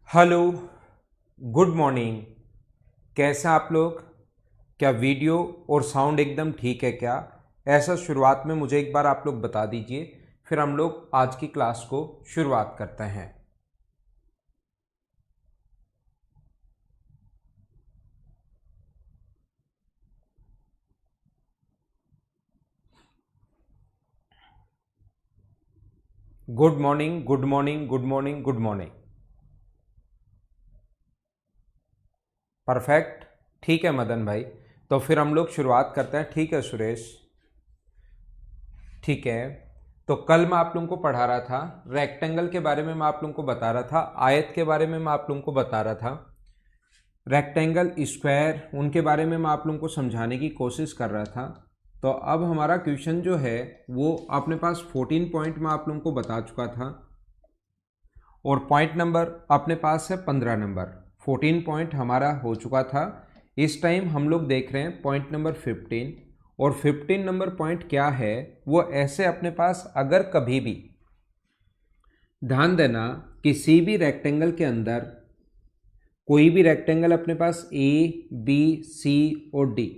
Hello, good morning. कैसे हैं आप लोग? क्या वीडियो और साउंड एकदम ठीक है क्या? ऐसा शुरुआत में मुझे एक बार आप लोग बता दीजिए, फिर हम लोग आज की क्लास को शुरुआत करते हैं। Good morning, good morning, good morning, good morning. Perfect. ठीक है मदन भाई, तो फिर हम लोग शुरुआत करते हैं। ठीक है सुरेश, ठीक है। तो कल मैं आप लोगों को पढ़ा रहा था रेक्टेंगल के बारे में, मैं आप लोगों को बता रहा था, आयत के बारे में मैं आप लोगों को बता रहा था, रेक्टेंगल, स्क्वायर, उनके बारे में मैं आप लोगों को समझाने की कोशिश कर रहा था। तो अब हमारा क्वेश्चन जो है वो अपने पास 14 पॉइंट में आप लोगों को बता चुका था, और पॉइंट नंबर अपने पास है 15 नंबर। 14 पॉइंट हमारा हो चुका था। इस टाइम हम लोग देख रहे हैं पॉइंट नंबर 15, और 15 नंबर पॉइंट क्या है वो ऐसे अपने पास, अगर कभी भी ध्यान देना, किसी भी रेक्टेंगल के अंदर कोई भी रेक्टेंगल अपने पास ए, बी, सी और डी,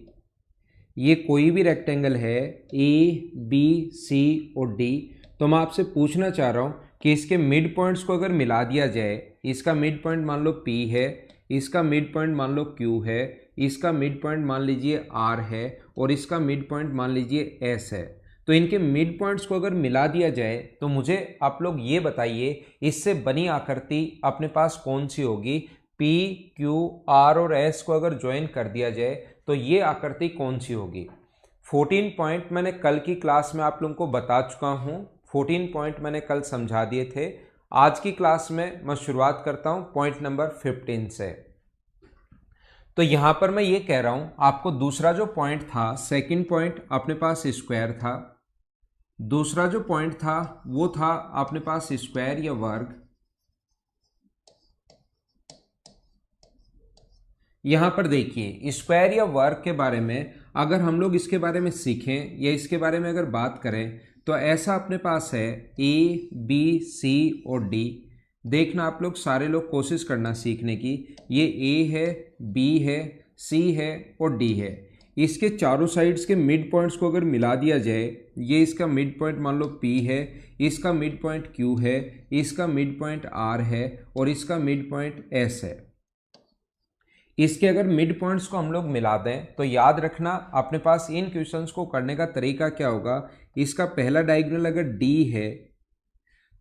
ये कोई भी रेक्टेंगल है ए, बी, सी और डी, तो मैं आपसे पूछना चाह रहा हूँ कि इसके मिड पॉइंट्स को अगर मिला दिया जाए, इसका मिड पॉइंट मान लो P है, इसका मिड पॉइंट मान लो Q है, इसका मिड पॉइंट मान लीजिए R है, और इसका मिड पॉइंट मान लीजिए S है, तो इनके मिड पॉइंट्स को अगर मिला दिया जाए तो मुझे आप लोग ये बताइए इससे बनी आकृति अपने पास कौन सी होगी। P, Q, R और S को अगर ज्वाइन कर दिया जाए तो ये आकृति कौन सी होगी। 14 पॉइंट मैंने कल की क्लास में आप लोगों को बता चुका हूं, 14 पॉइंट मैंने कल समझा दिए थे। आज की क्लास में मैं शुरुआत करता हूं पॉइंट नंबर 15 से। तो यहां पर मैं ये कह रहा हूं आपको, दूसरा जो पॉइंट था, सेकंड पॉइंट अपने पास स्क्वायर था, दूसरा जो पॉइंट था वो था अपने पास स्क्वायर या वर्ग। यहां पर देखिए स्क्वायर या वर्ग के बारे में अगर हम लोग इसके बारे में सीखें या इसके बारे में अगर बात करें तो ऐसा अपने पास है ए, बी, सी और डी। देखना आप लोग, सारे लोग कोशिश करना सीखने की। ये ए है, बी है, सी है और डी है। इसके चारों साइड्स के मिड पॉइंट्स को अगर मिला दिया जाए, ये इसका मिड पॉइंट मान लो पी है, इसका मिड पॉइंट क्यू है, इसका मिड पॉइंट आर है और इसका मिड पॉइंट एस है। इसके अगर मिड पॉइंट्स को हम लोग मिला दें तो याद रखना अपने पास इन क्वेश्चंस को करने का तरीका क्या होगा। इसका पहला डायगोनल अगर डी है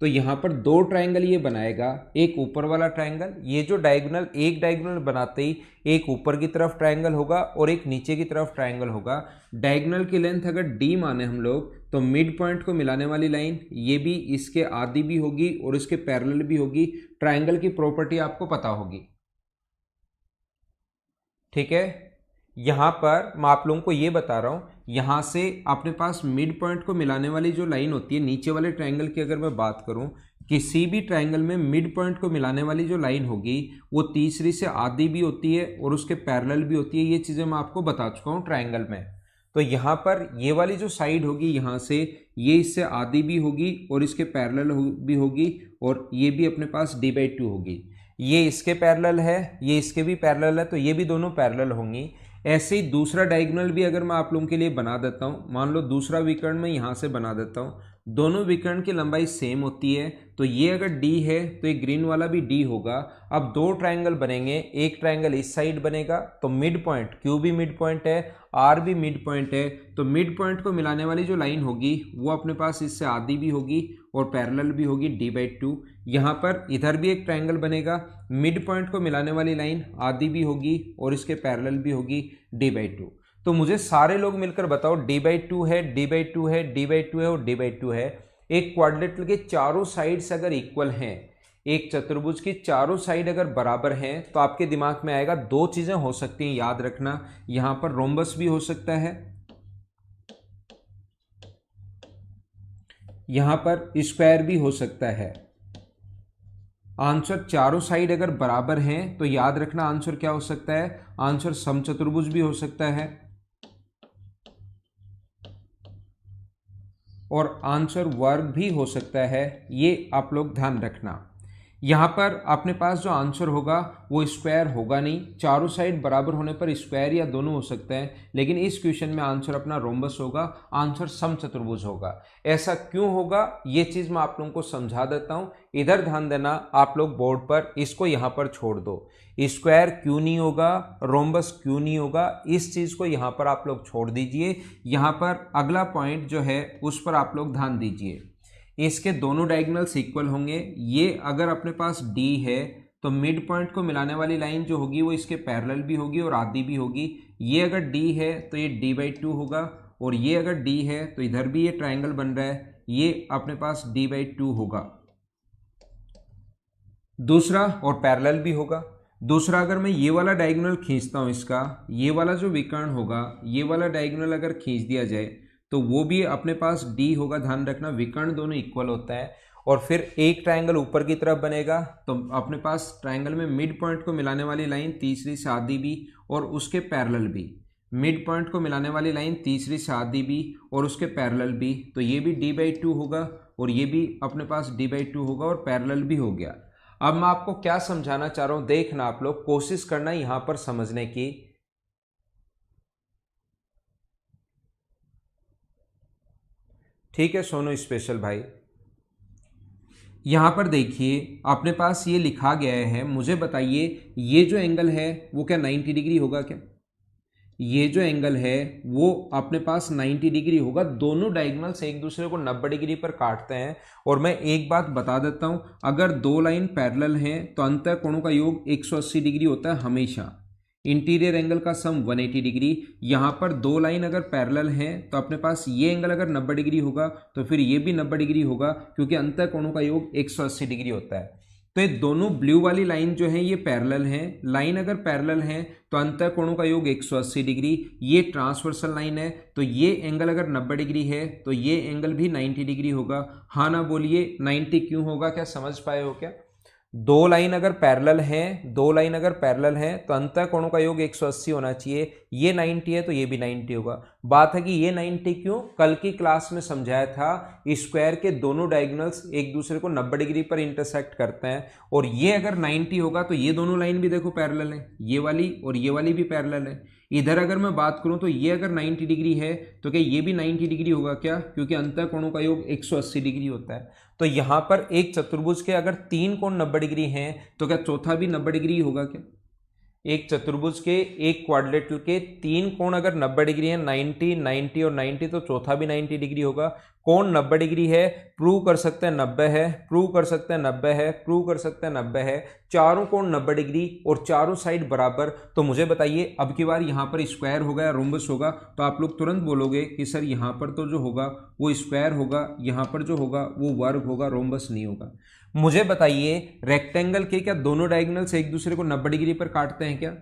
तो यहाँ पर दो ट्रायंगल ये बनाएगा, एक ऊपर वाला ट्रायंगल, ये जो डायगोनल, एक डायगोनल बनाते ही एक ऊपर की तरफ ट्रायंगल होगा और एक नीचे की तरफ ट्रायंगल होगा। डायगोनल की लेंथ अगर डी माने हम लोग तो मिड पॉइंट को मिलाने वाली लाइन ये भी इसके आधी भी होगी और इसके पैरेलल भी होगी। ट्रायंगल की प्रॉपर्टी आपको पता होगी, ठीक है। यहां पर मैं आप लोगों को ये बता रहा हूं, यहां से अपने पास मिड पॉइंट को मिलाने वाली जो लाइन होती है नीचे वाले ट्रायंगल की, अगर मैं बात करूं, किसी भी ट्रायंगल में मिड पॉइंट को मिलाने वाली जो लाइन होगी वो तीसरी से आधी भी होती है और उसके पैरेलल भी होती है। ये चीजें मैं आपको बता चुका हूं ट्रायंगल में। तो यहां पर ये वाली जो साइड होगी यहां से, ये इससे आधी भी होगी और इसके पैरेलल भी होगी, और ये भी अपने पास d/2 होगी। ये इसके पैरेलल है, ये इसके भी पैरेलल है, तो ये भी दोनों पैरेलल होंगी। ऐसे ही दूसरा डायगोनल भी अगर मैं आप लोगों के लिए बना देता हूं, मान लो दूसरा विकर्ण मैं यहां से बना देता हूं, दोनों विकर्ण की लंबाई सेम होती है, तो ये अगर d है तो ये ग्रीन वाला भी d होगा। अब दो ट्रायंगल बनेंगे, एक ट्रायंगल इस साइड बनेगा तो मिड पॉइंट q भी मिड पॉइंट है, r भी मिड पॉइंट है, तो मिड पॉइंट को मिलाने वाली जो लाइन होगी वो अपने पास इससे आधी भी होगी और पैरेलल भी होगी d/2। यहाँ पर इधर भी एक ट्रायंगल बनेगा, मिड पॉइंट को मिलाने वाली लाइन आधी भी होगी और इसके पैरेलल भी होगी d/2। तो मुझे सारे लोग मिलकर बताओ, d/2 है, d/2 है, d/2 है और d/2 है। एक क्वाड्रिलेटरल के चारों साइड्स अगर इक्वल हैं, एक चतुर्भुज की चारों साइड अगर बराबर हैं, तो आपके दिमाग में आएगा दो चीजें हो सकती हैं, याद रखना। यहां पर रोम्बस भी हो सकता है, यहां पर स्क्वायर भी हो सकता है। आंसर चारों साइड अगर बराबर हैं तो याद रखना आंसर क्या हो सकता है, आंसर समचतुर्भुज भी हो सकता है और आंसर वर्ग भी हो सकता है। ये आप लोग ध्यान रखना। यहाँ पर अपने पास जो आंसर होगा वो स्क्वायर होगा नहीं, चारों साइड बराबर होने पर स्क्वायर या दोनों हो सकते हैं, लेकिन इस क्वेश्चन में आंसर अपना रोम्बस होगा, आंसर समचतुर्भुज होगा। ऐसा क्यों होगा ये चीज़ मैं आप लोगों को समझा देता हूँ, इधर ध्यान देना आप लोग बोर्ड पर, इसको यहाँ पर छोड़ दो। स्क्वायर क्यों नहीं होगा, रोम्बस क्यों नहीं होगा, इस चीज़ को यहाँ पर आप लोग छोड़ दीजिए। यहाँ पर अगला पॉइंट जो है उस पर आप लोग ध्यान दीजिए। इसके दोनों डायगोनल्स इक्वल होंगे। ये अगर अपने पास D है तो मिड पॉइंट को मिलाने वाली लाइन जो होगी वो इसके पैरेलल भी होगी और आधी भी होगी। ये अगर D है तो ये D/2 होगा, और ये अगर D है तो इधर भी ये ट्राइंगल बन रहा है, ये अपने पास D/2 होगा। दूसरा और पैरेलल भी होगा। दूसरा अगर मैं ये वाला डायगोनल खींचता हूँ, इसका ये वाला जो विकर्ण होगा, ये वाला डायगोनल अगर खींच दिया जाए तो वो भी अपने पास D होगा। ध्यान रखना विकर्ण दोनों इक्वल होता है। और फिर एक ट्रायंगल ऊपर की तरफ बनेगा तो अपने पास ट्रायंगल में मिड पॉइंट को मिलाने वाली लाइन तीसरी से आधी भी और उसके पैरेलल भी, मिड पॉइंट को मिलाने वाली लाइन तीसरी से आधी भी और उसके पैरेलल भी, तो ये भी D/2 होगा और ये भी अपने पास D/2 होगा और पैरेलल भी हो गया। अब मैं आपको क्या समझाना चाह रहा हूं, देखना आप लोग, कोशिश करना यहां पर समझने की। ठीक है सोनू स्पेशल भाई, यहां पर देखिए अपने पास ये लिखा गया है, मुझे बताइए ये जो एंगल है वो क्या 90 डिग्री होगा क्या? ये जो एंगल है वो अपने पास 90 डिग्री होगा। दोनों डायगोनल्स एक दूसरे को 90 डिग्री पर काटते हैं। और मैं एक बात बता देता हूं, अगर दो लाइन पैरेलल हैं तो अंतः कोणों का योग 180 डिग्री होता है हमेशा। इंटीरियर एंगल का सम 180 डिग्री। यहाँ पर दो लाइन अगर पैरेलल हैं तो अपने पास ये एंगल अगर 90 डिग्री होगा तो फिर ये भी 90 डिग्री होगा, क्योंकि अंतः कोणों का योग 180 डिग्री होता है। तो ये दोनों ब्लू वाली लाइन जो है ये पैरेलल हैं। लाइन अगर पैरेलल है तो अंतः कोणों का योग 180 डिग्री। ये ट्रांसवर्सल लाइन है, तो ये एंगल अगर 90 डिग्री है तो ये एंगल भी 90 डिग्री होगा। हाँ ना बोलिए, 90 क्यों होगा, क्या समझ पाए हो क्या? दो लाइन अगर पैरेलल हैं, दो लाइन अगर पैरेलल हैं तो अंतः कोणों का योग 180 होना चाहिए। ये 90 है तो ये भी 90 होगा। बात है कि ये 90 क्यों, कल की क्लास में समझाया था, स्क्वायर के दोनों डायगोनल्स एक दूसरे को 90 डिग्री पर इंटरसेक्ट करते हैं। और ये अगर 90 होगा तो ये दोनों लाइन भी देखो पैरेलल है, ये वाली और ये वाली भी पैरेलल है। इधर अगर मैं बात करूं तो ये अगर 90 डिग्री है तो क्या ये भी 90 डिग्री होगा क्या, क्योंकि अंतः कोणों का योग 180 डिग्री होता है। तो यहां पर एक चतुर्भुज के अगर तीन कोण 90 डिग्री हैं तो क्या चौथा भी 90 डिग्री होगा क्या? एक चतुर्भुज के, एक क्वाड्रिलेटरल के तीन कोण अगर 90 डिग्री है, 90, 90 और 90, तो चौथा भी 90 डिग्री होगा। कोण 90 डिग्री है, प्रूव कर सकते हैं 90 है, प्रूव कर सकते हैं 90 है, प्रूव कर सकते हैं 90 है। चारों कोण 90 डिग्री और चारों साइड बराबर। तो मुझे बताइए अब की बार यहाँ पर स्क्वायर होगा या रोम्बस होगा, तो आप लोग तुरंत बोलोगे कि सर यहाँ पर तो जो होगा वो स्क्वायर होगा, यहाँ पर जो होगा वो वर्ग होगा, रोम्बस नहीं होगा। मुझे बताइए रेक्टेंगल के क्या दोनों डायगोनल्स एक दूसरे को 90 डिग्री पर काटते हैं क्या?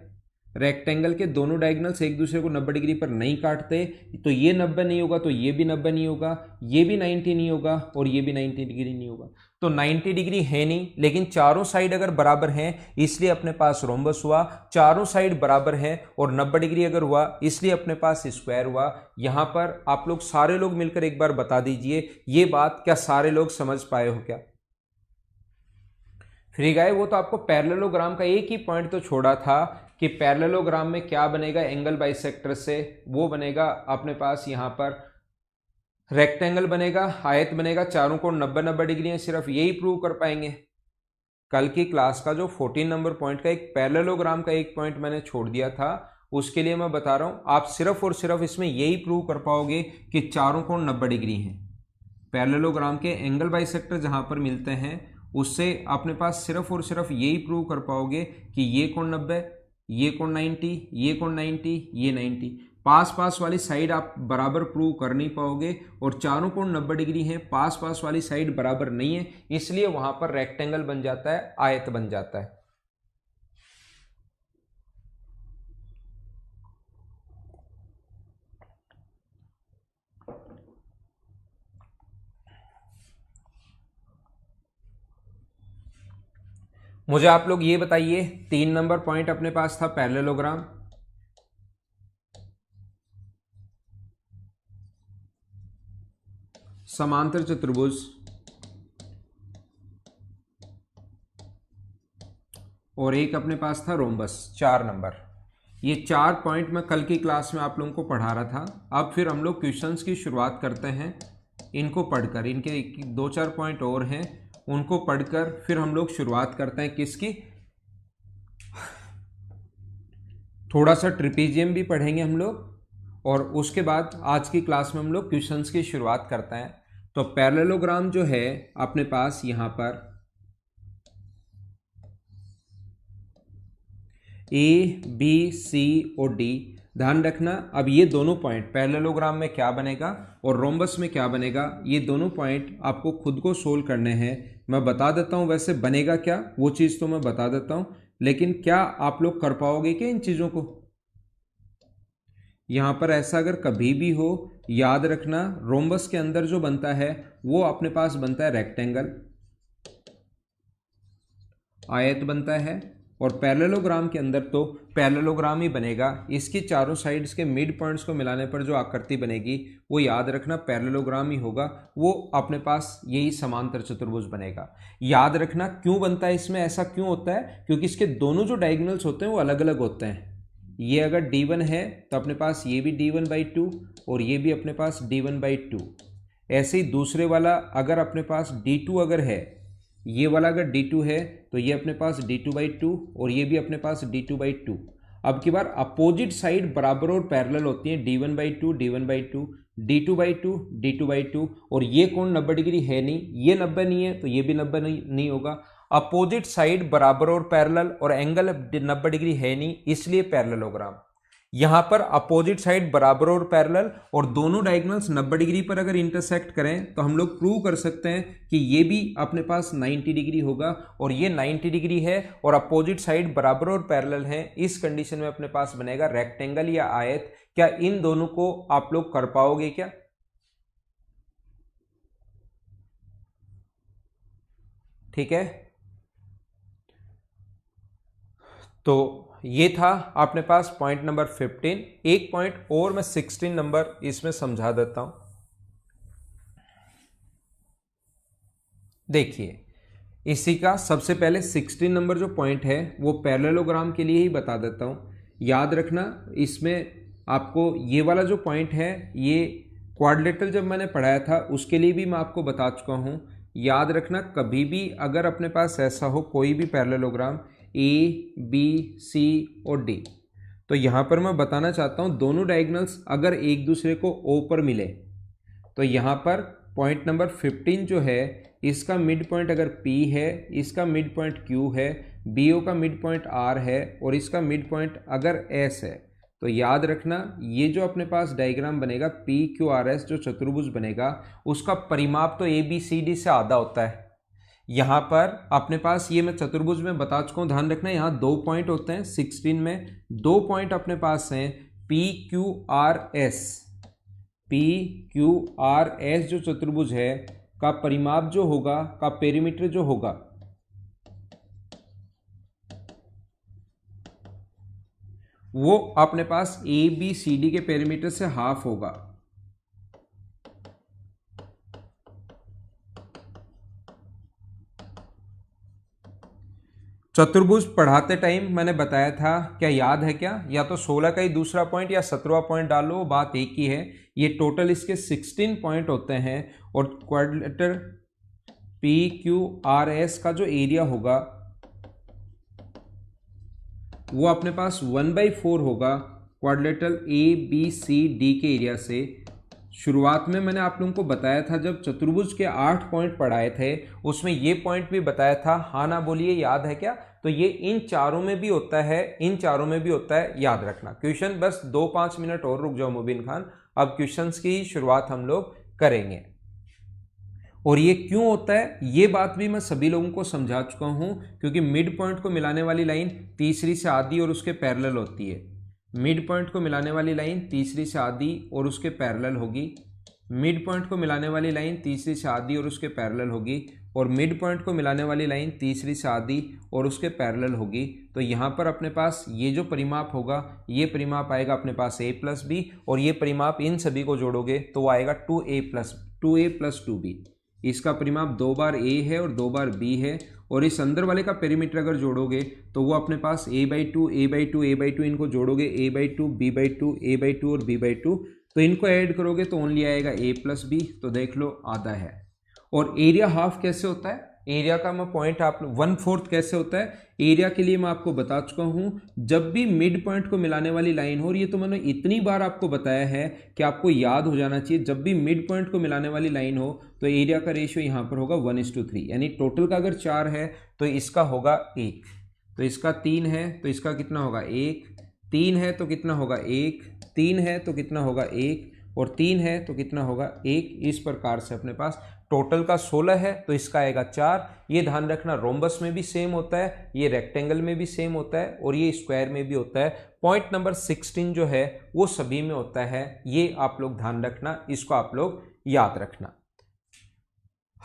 रेक्टेंगल के दोनों डायगोनल्स एक दूसरे को 90 डिग्री पर नहीं काटते। तो ये 90 नहीं होगा तो ये भी 90 नहीं होगा, ये भी 90 नहीं होगा और ये भी 90 डिग्री नहीं होगा। तो 90 डिग्री है नहीं, लेकिन चारों साइड अगर बराबर हैं इसलिए अपने पास रोम्बस हुआ। चारों साइड बराबर हैं और 90 डिग्री अगर हुआ इसलिए अपने पास स्क्वायर हुआ। यहां पर आप लोग सारे लोग मिलकर एक बार बता दीजिए ये बात, क्या सारे लोग समझ पाए हो क्या? फ्री गाय, वो तो आपको पैरेललोग्राम का एक ही पॉइंट तो छोड़ा था कि पैरेललोग्राम में क्या बनेगा एंगल बाइसेक्टर से, वो बनेगा अपने पास यहाँ पर रेक्टेंगल बनेगा, आयत बनेगा, चारों कोण 90-90 डिग्री है। सिर्फ यही प्रूव कर पाएंगे। कल की क्लास का जो 14 नंबर पॉइंट का एक पैरेललोग्राम का एक पॉइंट मैंने छोड़ दिया था, उसके लिए मैं बता रहा हूं, आप सिर्फ और सिर्फ इसमें यही प्रूव कर पाओगे कि चारों कोण 90 डिग्री हैं। पैरेललोग्राम के एंगल बाइसेक्टर जहां पर मिलते हैं उससे अपने पास सिर्फ और सिर्फ यही प्रूव कर पाओगे कि ये कोण 90, ये कोण 90, ये कोण 90, ये 90। पास पास वाली साइड आप बराबर प्रूव कर नहीं पाओगे, और चारों कोण 90 डिग्री हैं, पास पास वाली साइड बराबर नहीं है, इसलिए वहां पर रेक्टेंगल बन जाता है, आयत बन जाता है। मुझे आप लोग ये बताइए, 3 नंबर पॉइंट अपने पास था पैरेललोग्राम। समांतर चतुर्भुज और एक अपने पास था रोम्बस, 4 नंबर। ये 4 पॉइंट मैं कल की क्लास में आप लोगों को पढ़ा रहा था। अब फिर हम लोग क्वेश्चंस की शुरुआत करते हैं इनको पढ़कर। इनके 2-4 पॉइंट और हैं, उनको पढ़कर फिर हम लोग शुरुआत करते हैं किसकी, थोड़ा सा ट्रिपीजियम भी पढ़ेंगे हम लोग, और उसके बाद आज की क्लास में हम लोग क्वेश्चंस की शुरुआत करते हैं। तो पैरेललोग्राम जो है अपने पास यहाँ पर ए बी सी और डी, ध्यान रखना। अब ये दोनों पॉइंट पैरेललोग्राम में क्या बनेगा और रोम्बस में क्या बनेगा, ये दोनों पॉइंट आपको खुद को सोल्व करने हैं। मैं बता देता हूँ वैसे बनेगा क्या, वो चीज़ तो मैं बता देता हूँ, लेकिन क्या आप लोग कर पाओगे क्या इन चीज़ों को। यहाँ पर ऐसा अगर कभी भी हो, याद रखना रोम्बस के अंदर जो बनता है वो अपने पास बनता है रेक्टेंगल, आयत बनता है, और पैरेललोग्राम के अंदर तो पैरेललोग्राम ही बनेगा। इसकी चारों साइड्स के मिड पॉइंट्स को मिलाने पर जो आकृति बनेगी वो याद रखना पैरेललोग्राम ही होगा, वो अपने पास यही समांतर चतुर्भुज बनेगा। याद रखना क्यों बनता है इसमें, ऐसा क्यों होता है, क्योंकि इसके दोनों जो डायगोनल्स होते हैं वो अलग अलग होते हैं। ये अगर D1 है तो अपने पास ये भी D1/2 और ये भी अपने पास D1/2। ऐसे ही दूसरे वाला अगर अपने पास D2 अगर है, ये वाला अगर D2 है तो ये अपने पास D2/2 और ये भी अपने पास D2/2। अब की बार अपोजिट साइड बराबर और पैरेलल होती हैं, D1/2 D1/2 D2/2 D2/2, और ये कोण 90 डिग्री है नहीं, ये 90 नहीं है तो ये भी 90 नहीं होगा। अपोजिट साइड बराबर और पैरेलल और एंगल 90 डिग्री है नहीं, इसलिए पैरेललोग्राम। यहां पर अपोजिट साइड बराबर और पैरेलल और दोनों डायगोनल्स 90 डिग्री पर अगर इंटरसेक्ट करें तो हम लोग प्रूव कर सकते हैं कि ये भी अपने पास 90 डिग्री होगा, और ये 90 डिग्री है और अपोजिट साइड बराबर और पैरेलल है। इस कंडीशन में अपने पास बनेगा रेक्टेंगल या आयत। क्या इन दोनों को आप लोग कर पाओगे क्या? ठीक है, तो ये था अपने पास पॉइंट नंबर 15। एक पॉइंट और मैं 16 नंबर इसमें समझा देता हूं। देखिए, इसी का सबसे पहले 16 नंबर जो पॉइंट है वो पैरेललोग्राम के लिए ही बता देता हूं। याद रखना इसमें आपको ये वाला जो पॉइंट है, ये क्वाड्रिलेटरल जब मैंने पढ़ाया था उसके लिए भी मैं आपको बता चुका हूं। याद रखना कभी भी अगर अपने पास ऐसा हो कोई भी पैरेललोग्राम ए बी सी और डी, तो यहाँ पर मैं बताना चाहता हूँ दोनों डायगोनल्स अगर एक दूसरे को ओ पर मिले तो यहाँ पर पॉइंट नंबर 15 जो है इसका मिड पॉइंट अगर P है, इसका मिड पॉइंट Q है, BO का मिड पॉइंट R है और इसका मिड पॉइंट अगर S है, तो याद रखना ये जो अपने पास डायग्राम बनेगा PQRS जो चतुर्भुज बनेगा उसका परिमाप तो ABCD से आधा होता है। यहाँ पर अपने पास ये मैं चतुर्भुज में बता चुका हूँ, ध्यान रखना यहाँ 2 पॉइंट होते हैं 16 में, 2 पॉइंट अपने पास हैं PQRS। PQRS जो चतुर्भुज है का परिमाप जो होगा, का पेरीमीटर जो होगा, वो अपने पास ABCD के पेरीमीटर से हाफ होगा। चतुर्भुज पढ़ाते टाइम मैंने बताया था, क्या याद है क्या? या तो 16 का ही दूसरा पॉइंट या 17वां पॉइंट डालो, बात एक ही है। ये टोटल इसके 16 पॉइंट होते हैं और क्वाड्रिलेटर PQRS का जो एरिया होगा वो अपने पास 1/4 होगा क्वाड्रिलेटरल ABCD के एरिया से। शुरुआत में मैंने आप लोगों को बताया था जब चतुर्भुज के 8 पॉइंट पढ़ाए थे उसमें ये पॉइंट भी बताया था, हाँ ना बोलिए, याद है क्या? तो ये इन चारों में भी होता है, इन चारों में भी होता है, याद रखना। क्वेश्चन बस 2-5 मिनट और रुक जाओ मुबीन खान, अब क्वेश्चंस की शुरुआत हम लोग करेंगे। और ये क्यों होता है ये बात भी मैं सभी लोगों को समझा चुका हूं, क्योंकि मिड पॉइंट को मिलाने वाली लाइन तीसरी से आधी और उसके पैरेलल होती है। मिड पॉइंट को मिलाने वाली लाइन तीसरी से आधी और उसके पैरेलल होगी, मिड पॉइंट को मिलाने वाली लाइन तीसरी से आधी और उसके पैरेलल होगी, और मिड पॉइंट को मिलाने वाली लाइन तीसरी से आधी और उसके पैरेलल होगी। तो यहाँ पर अपने पास ये जो परिमाप होगा, ये परिमाप आएगा अपने पास a+b, और ये परिमाप इन सभी को जोड़ोगे तो वो आएगा 2a + 2b। इसका परिमाप 2 बार a है और 2 बार b है, और इस अंदर वाले का पेरीमीटर अगर जोड़ोगे तो वो अपने पास a/2 a/2 a/2 इनको जोड़ोगे a/2 b/2 a/2 और b/2, तो इनको ऐड करोगे तो ओनली आएगा a+b, तो देख लो आधा है। और एरिया हाफ कैसे होता है, एरिया का मैं पॉइंट आप 1/4 कैसे होता है, एरिया के लिए मैं आपको बता चुका हूं, जब भी मिड पॉइंट को मिलाने वाली लाइन हो, और ये तो मैंने इतनी बार आपको बताया है कि आपको याद हो जाना चाहिए, जब भी मिड पॉइंट को मिलाने वाली लाइन हो तो एरिया का रेशियो यहां पर होगा 1:3, यानी टोटल का अगर 4 है तो इसका होगा 1, तो इसका 3 है तो इसका कितना होगा 1, 3 है तो कितना होगा 1, 3 है तो कितना होगा 1, और 3 है तो कितना होगा 1। इस प्रकार से अपने पास टोटल का 16 है तो इसका आएगा 4। ये ध्यान रखना रोम्बस में भी सेम होता है, ये रेक्टेंगल में भी सेम होता है, और ये स्क्वायर में भी होता है। पॉइंट नंबर 16 जो है वो सभी में होता है, ये आप लोग ध्यान रखना, इसको आप लोग याद रखना।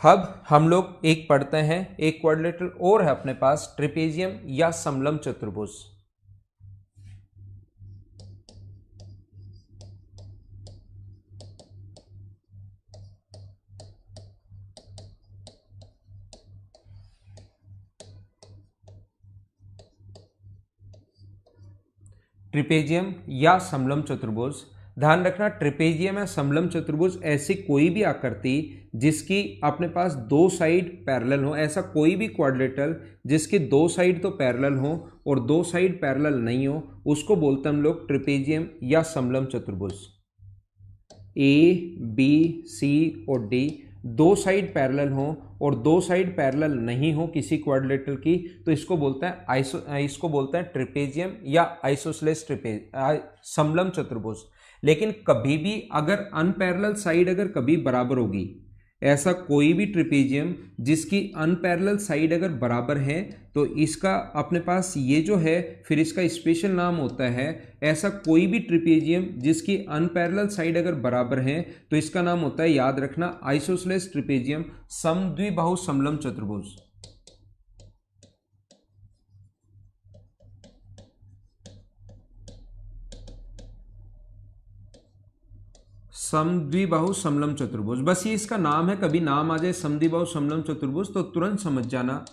अब हम लोग एक पढ़ते हैं, एक क्वाड्रिलेटरल और है अपने पास, ट्रेपेजियम या समलंब चतुर्भुज। ट्रिपेजियम या समलंब चतुर्भुज, ध्यान रखना ट्रिपेजियम या समलंब चतुर्भुज ऐसी कोई भी आकृति जिसकी अपने पास दो साइड पैरेलल हो, ऐसा कोई भी क्वाड्रिलेटरल जिसकी दो साइड तो पैरेलल हो और दो साइड पैरेलल नहीं हो, उसको बोलते हैं हम लोग ट्रिपेजियम या समलंब चतुर्भुज। A, B, C और D दो साइड पैरेलल हो और दो साइड पैरेलल नहीं हो किसी क्वाड्रिलेटरल की, तो इसको बोलते हैं इसको बोलते हैं ट्रिपेजियम या आइसोसेलेस समलंब चतुर्भुज। लेकिन कभी भी अगर अनपैरेलल साइड अगर कभी बराबर होगी, ऐसा कोई भी ट्रिपेजियम जिसकी अनपैरेलल साइड अगर बराबर है तो इसका अपने पास ये जो है फिर इसका स्पेशल नाम होता है, ऐसा कोई भी ट्रिपेजियम जिसकी अनपैरेलल साइड अगर बराबर है तो इसका नाम होता है, याद रखना, आइसोसेलेस ट्रिपेजियम समद्विबाहु समलंब चतुर्भुज। समद्विबाहु समलंब चतुर्भुज, बस ये इसका नाम है, कभी नाम आ जाए समद्विबाहु समलंब चतुर्भुज तो तुरंत समझ जाना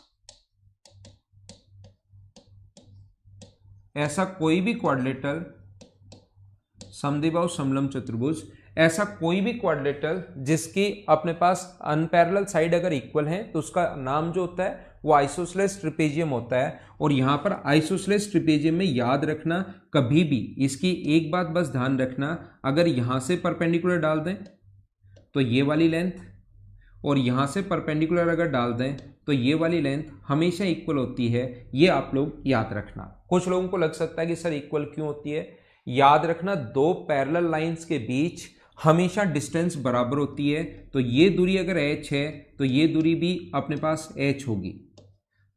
ऐसा कोई भी क्वाड्रिलेटरल समद्विबाहु समलंब चतुर्भुज, ऐसा कोई भी क्वाड्रिलेटरल जिसकी अपने पास अनपैरेलल साइड अगर इक्वल है तो उसका नाम जो होता है वो आइसोसेलेस ट्रिपेजियम होता है। और यहां पर आइसोसेलेस ट्रिपेजियम में याद रखना कभी भी इसकी एक बात बस ध्यान रखना, अगर यहां से परपेंडिकुलर डाल दें तो ये वाली लेंथ, और यहां से परपेंडिकुलर अगर डाल दें तो ये वाली लेंथ हमेशा इक्वल होती है, ये आप लोग याद रखना। कुछ लोगों को लग सकता है कि सर इक्वल क्यों होती है, याद रखना दो पैरेलल लाइंस के बीच हमेशा डिस्टेंस बराबर होती है, तो ये दूरी अगर h है तो ये दूरी भी अपने पास h होगी।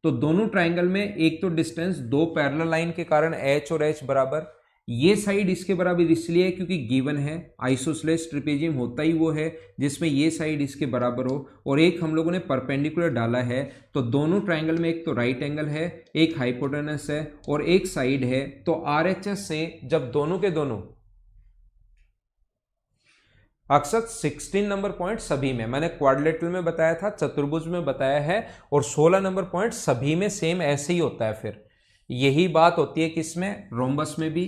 तो दोनों ट्राइंगल में एक तो डिस्टेंस दो पैरेलल लाइन के कारण h और h बराबर, ये साइड इसके बराबर इसलिए क्योंकि गिवन है आइसोसेलेस ट्रिपेजियम होता ही वो है जिसमें ये साइड इसके बराबर हो, और एक हम लोगों ने परपेंडिकुलर डाला है, तो दोनों ट्राइंगल में एक तो राइट एंगल है, एक हाइपोटेनस है और एक साइड है, तो RHS से जब दोनों के दोनों अक्सर 16 नंबर पॉइंट सभी में, मैंने क्वाड्रिलेटरल में बताया था, चतुर्भुज में बताया है, और 16 नंबर पॉइंट सभी में सेम ऐसे ही होता है। फिर यही बात होती है किसमें, रोम्बस में भी,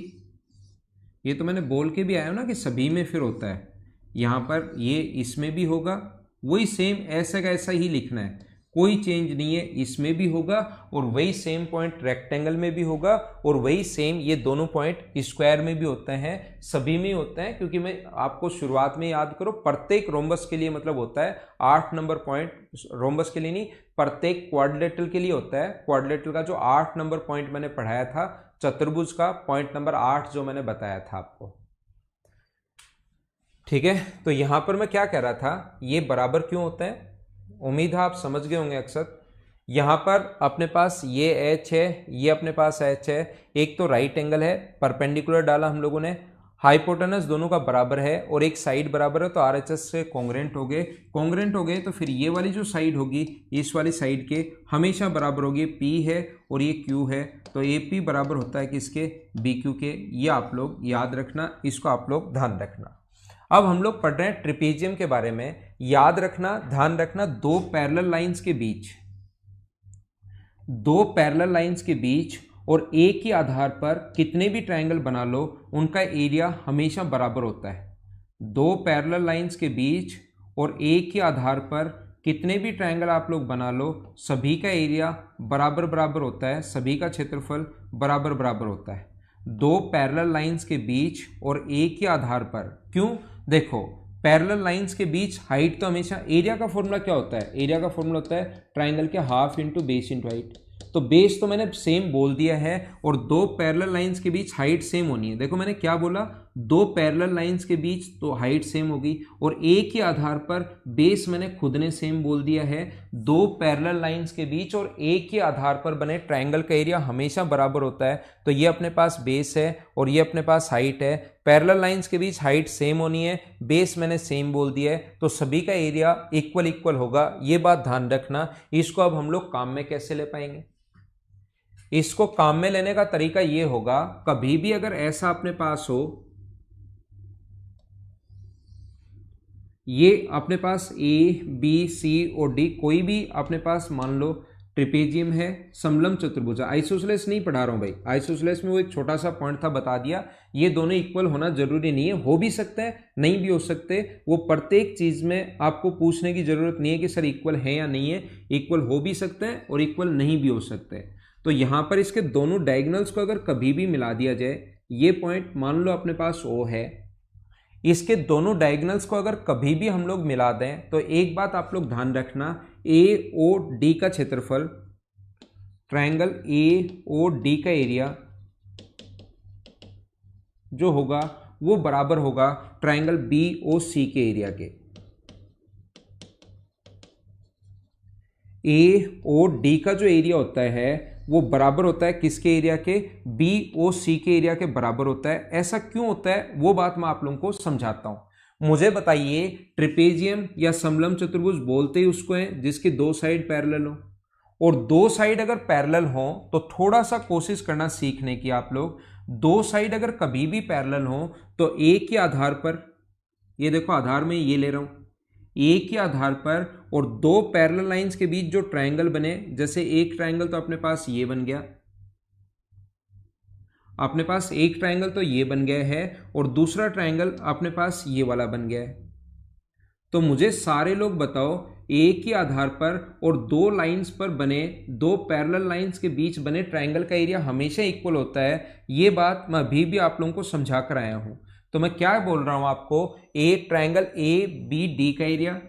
ये तो मैंने बोल के भी आया ना कि सभी में फिर होता है, यहां पर ये इसमें भी होगा, वही सेम ऐसा का ऐसा ही लिखना है, कोई चेंज नहीं है, इसमें भी होगा और वही सेम पॉइंट रेक्टेंगल में भी होगा, और वही सेम ये दोनों पॉइंट स्क्वायर में भी होते हैं, सभी में होते हैं। क्योंकि मैं आपको शुरुआत में याद करो, प्रत्येक रोम्बस के लिए मतलब होता है 8 नंबर पॉइंट, रोम्बस के लिए नहीं, प्रत्येक क्वाड्रिलेटरल के लिए होता है। क्वाड्रिलेटरल का जो 8 नंबर पॉइंट मैंने पढ़ाया था, चतुर्भुज का पॉइंट नंबर 8 जो मैंने बताया था आपको, ठीक है। तो यहां पर मैं क्या कह रहा था, ये बराबर क्यों होता है, उम्मीद है आप समझ गए होंगे। अक्सर यहां पर अपने पास ये h है, ये अपने पास h है, एक तो राइट एंगल है, परपेंडिकुलर डाला हम लोगों ने, हाइपोटेनस दोनों का बराबर है और एक साइड बराबर है, तो RHS से कॉन्ग्रेंट हो गए, कॉन्ग्रेंट हो गए तो फिर ये वाली जो साइड होगी इस वाली साइड के हमेशा बराबर होगी, P है और ये Q है, तो AP बराबर होता है किसके, BQ के, ये आप लोग याद रखना, इसको आप लोग ध्यान रखना। अब हम लोग पढ़ रहे हैं ट्रिपेजियम के बारे में, याद रखना ध्यान रखना दो पैरेलल लाइंस के बीच, दो पैरेलल लाइंस के बीच और एक ही आधार पर कितने भी ट्रायंगल बना लो उनका एरिया हमेशा बराबर होता है। दो पैरेलल लाइंस के बीच और एक ही आधार पर कितने भी ट्रायंगल आप लोग बना लो, सभी का एरिया बराबर बराबर होता है, सभी का क्षेत्रफल बराबर बराबर होता है। दो पैरेलल लाइंस के बीच और एक ही आधार पर, क्यों? देखो पैरेलल लाइंस के बीच हाइट तो हमेशा, एरिया का फॉर्मूला क्या होता है? एरिया का फॉर्मूला होता है ट्रायंगल के half into base into height. तो बेस तो मैंने सेम बोल दिया है और दो पैरेलल लाइंस के बीच हाइट सेम होनी है। देखो मैंने क्या बोला, दो पैरेलल लाइंस के बीच तो हाइट सेम होगी और एक ही आधार पर बेस मैंने खुद ने सेम बोल दिया है। दो पैरेलल लाइंस के बीच और एक ही आधार पर बने ट्रायंगल का एरिया हमेशा बराबर होता है। तो ये अपने पास बेस है और ये अपने पास हाइट है। पैरेलल लाइंस के बीच हाइट सेम होनी है, बेस मैंने सेम बोल दिया है, तो सभी का एरिया इक्वल इक्वल होगा। ये बात ध्यान रखना। इसको अब हम लोग काम में कैसे ले पाएंगे? इसको काम में लेने का तरीका ये होगा, कभी भी अगर ऐसा अपने पास हो, ये अपने पास ए बी सी और डी कोई भी अपने पास मान लो ट्रिपेजियम है, समलंब चतुर्भुज। आइसोसेलेस नहीं पढ़ा रहा हूं भाई, आइसोसेलेस में वो एक छोटा सा पॉइंट था बता दिया। ये दोनों इक्वल होना जरूरी नहीं है, हो भी सकता है नहीं भी हो सकते। वो प्रत्येक चीज में आपको पूछने की जरूरत नहीं है कि सर इक्वल है या नहीं है, इक्वल हो भी सकते हैं और इक्वल नहीं भी हो सकते। तो यहां पर इसके दोनों डायगोनल्स को अगर कभी भी मिला दिया जाए, ये पॉइंट मान लो अपने पास ओ है, इसके दोनों डायगोनल्स को अगर कभी भी हम लोग मिला दें तो एक बात आप लोग ध्यान रखना, ए ओ डी का क्षेत्रफल, ट्रायंगल ए ओ डी का एरिया जो होगा वो बराबर होगा ट्रायंगल बी ओ सी के एरिया के। ए ओ डी का जो एरिया होता है वो बराबर होता है किसके एरिया के? बी ओ सी के एरिया के बराबर होता है। ऐसा क्यों होता है वो बात मैं आप लोगों को समझाता हूं। मुझे बताइए, ट्रिपेजियम या समलंब चतुर्भुज बोलते ही उसको है जिसकी दो साइड पैरेलल हो, और दो साइड अगर पैरेलल हो तो थोड़ा सा कोशिश करना सीखने की आप लोग। दो साइड अगर कभी भी पैरेलल हो तो एक ही आधार पर, ये देखो आधार में ये ले रहा हूं, एक ही आधार पर और दो पैरेलल लाइंस के बीच जो ट्रायंगल बने, जैसे एक ट्रायंगल तो अपने पास ये बन गया, अपने पास एक ट्रायंगल तो ये बन गया है और दूसरा ट्रायंगल अपने पास ये वाला बन गया है। तो मुझे सारे लोग बताओ, एक ही आधार पर और दो लाइंस पर बने, दो पैरेलल लाइंस के बीच बने ट्रायंगल का एरिया हमेशा इक्वल होता है। ये बात मैं अभी भी आप लोगों को समझा कर आया हूं। तो मैं क्या बोल रहा हूं आपको, एक ट्रायंगल ए बी डी का एरिया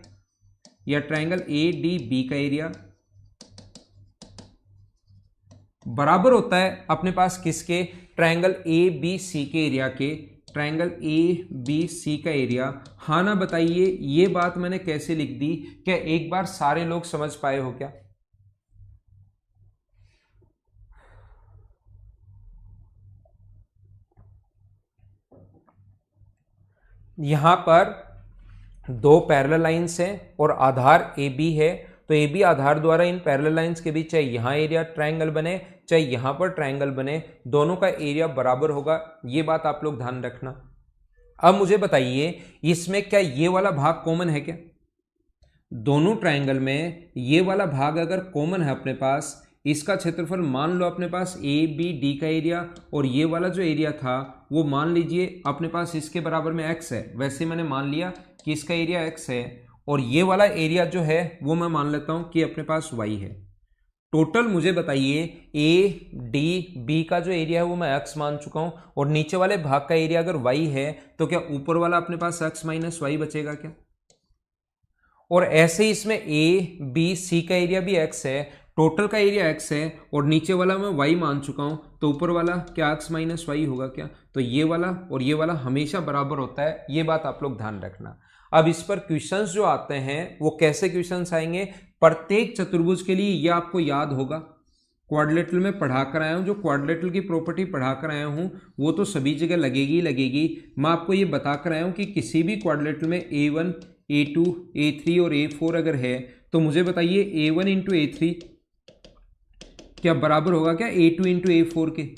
या ट्रायंगल ए डी बी का एरिया बराबर होता है अपने पास किसके? ट्रायंगल ए बी सी के एरिया के। ट्रायंगल ए बी सी का एरिया, हाँ ना बताइए ये बात मैंने कैसे लिख दी? क्या एक बार सारे लोग समझ पाए हो क्या? यहां पर दो पैरेलल लाइंस हैं और आधार ए बी है, तो ए बी आधार द्वारा इन पैरेलल लाइंस के बीच चाहे यहां एरिया ट्रायंगल बने चाहे यहां पर ट्रायंगल बने, दोनों का एरिया बराबर होगा। ये बात आप लोग ध्यान रखना। अब मुझे बताइए, इसमें क्या ये वाला भाग कॉमन है क्या? दोनों ट्रायंगल में ये वाला भाग अगर कॉमन है अपने पास, इसका क्षेत्रफल मान लो अपने पास ए बी डी का एरिया और ये वाला जो एरिया था वो मान लीजिए अपने पास इसके बराबर में एक्स है। वैसे मैंने मान लिया कि इसका एरिया एक्स है और ये वाला एरिया जो है वो मैं मान लेता हूं कि अपने पास वाई है। टोटल मुझे बताइए, ए डी बी का जो एरिया है वो मैं एक्स मान चुका हूं और नीचे वाले भाग का एरिया अगर वाई है तो क्या ऊपर वाला अपने पास एक्स माइनस वाई बचेगा क्या? और ऐसे ही इसमें ए बी सी का एरिया भी एक्स है, टोटल का एरिया एक्स है और नीचे वाला मैं वाई मान चुका हूं, तो ऊपर वाला क्या एक्स माइनस वाई होगा क्या? तो ये वाला और ये वाला हमेशा बराबर होता है। ये बात आप लोग ध्यान रखना। अब इस पर क्वेश्चंस जो आते हैं वो कैसे क्वेश्चंस आएंगे? प्रत्येक चतुर्भुज के लिए ये आपको याद होगा, क्वाड्रिलेटरल में पढ़ा कर आया हूं, जो क्वाड्रिलेटरल की प्रॉपर्टी पढ़ा कर आया हूं वो तो सभी जगह लगेगी लगेगी। मैं आपको ये बता कर आया हूं कि किसी भी क्वाड्रिलेटरल में A1 A2 A3 और A4 अगर है तो मुझे बताइए A1 इंटू A3 क्या बराबर होगा क्या A2 इंटू A4 के?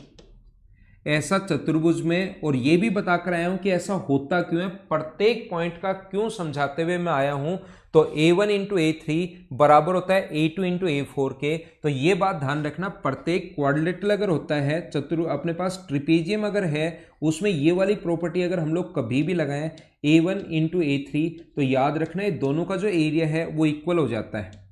ऐसा चतुर्भुज में, और ये भी बता कर आया हूं कि ऐसा होता क्यों है, प्रत्येक पॉइंट का क्यों समझाते हुए मैं आया हूं। तो तो A1 इंटू A3 बराबर होता है A2 इंटू A4 के। तो ये बात ध्यान रखना, प्रत्येक क्वाड्रिलेटरल अगर होता है, अपने पास ट्रिपेजियम अगर है, उसमें ये वाली प्रॉपर्टी अगर हम लोग कभी भी लगाएं A1 इंटू A3, तो याद रखना ये दोनों का जो एरिया है वो इक्वल हो जाता है।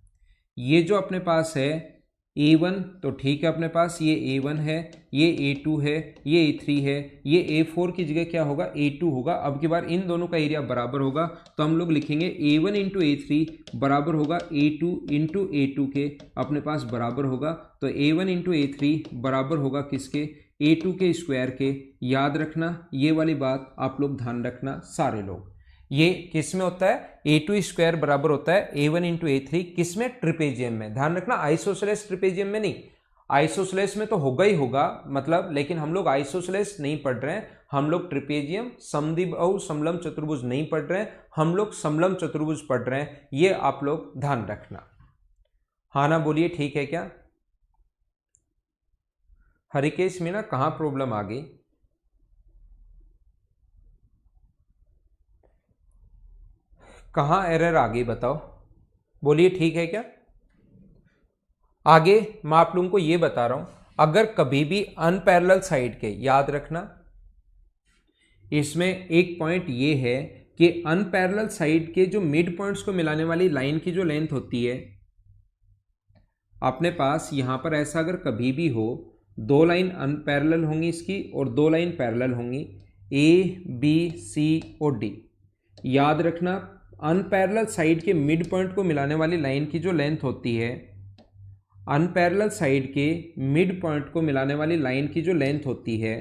ये जो अपने पास है A1, तो ठीक है, अपने पास ये A1 है, ये A2 है, ये A3 है, ये A4 की जगह क्या होगा, A2 होगा। अब की बार इन दोनों का एरिया बराबर होगा, तो हम लोग लिखेंगे A1 इंटू A3 बराबर होगा A2 इंटू A2 के, अपने पास बराबर होगा। तो A1 इंटू A3 बराबर होगा किसके, A2 के स्क्वायर के। याद रखना ये वाली बात, आप लोग ध्यान रखना सारे लोग। ये किस में होता है, A2 स्क्वायर बराबर होता है A1 इंटू A3, किस में, ट्रिपेजियम में। ध्यान रखना आइसोसेलेस ट्रिपेजियम में नहीं, आइसोसेलेस में तो होगा ही होगा मतलब, लेकिन हम लोग आइसोसेलेस नहीं पढ़ रहे हैं, हम लोग ट्रिपेजियम समद्विबाहु समलंब चतुर्भुज नहीं पढ़ रहे हैं, हम लोग समलंब चतुर्भुज पढ़ रहे हैं। ये आप लोग ध्यान रखना। हाँ ना बोलिए, ठीक है क्या? हरिकेश मीना कहाँ प्रॉब्लम आ गई? कहाँ एरर आ गई बताओ, बोलिए, ठीक है क्या? आगे मैं आप लोगों को ये बता रहा हूं, अगर कभी भी अनपैरेलल साइड के, याद रखना इसमें एक पॉइंट ये है कि अनपैरेलल साइड के जो मिड पॉइंट्स को मिलाने वाली लाइन की जो लेंथ होती है, अपने पास यहां पर ऐसा अगर कभी भी हो, दो लाइन अनपैरेलल होंगी इसकी और दो लाइन पैरेलल होंगी, A B C और D। याद रखना अनपैरेलल साइड के मिड पॉइंट को मिलाने वाली लाइन की जो लेंथ होती है, अनपैरेलल साइड के मिड पॉइंट को मिलाने वाली लाइन की जो लेंथ होती है,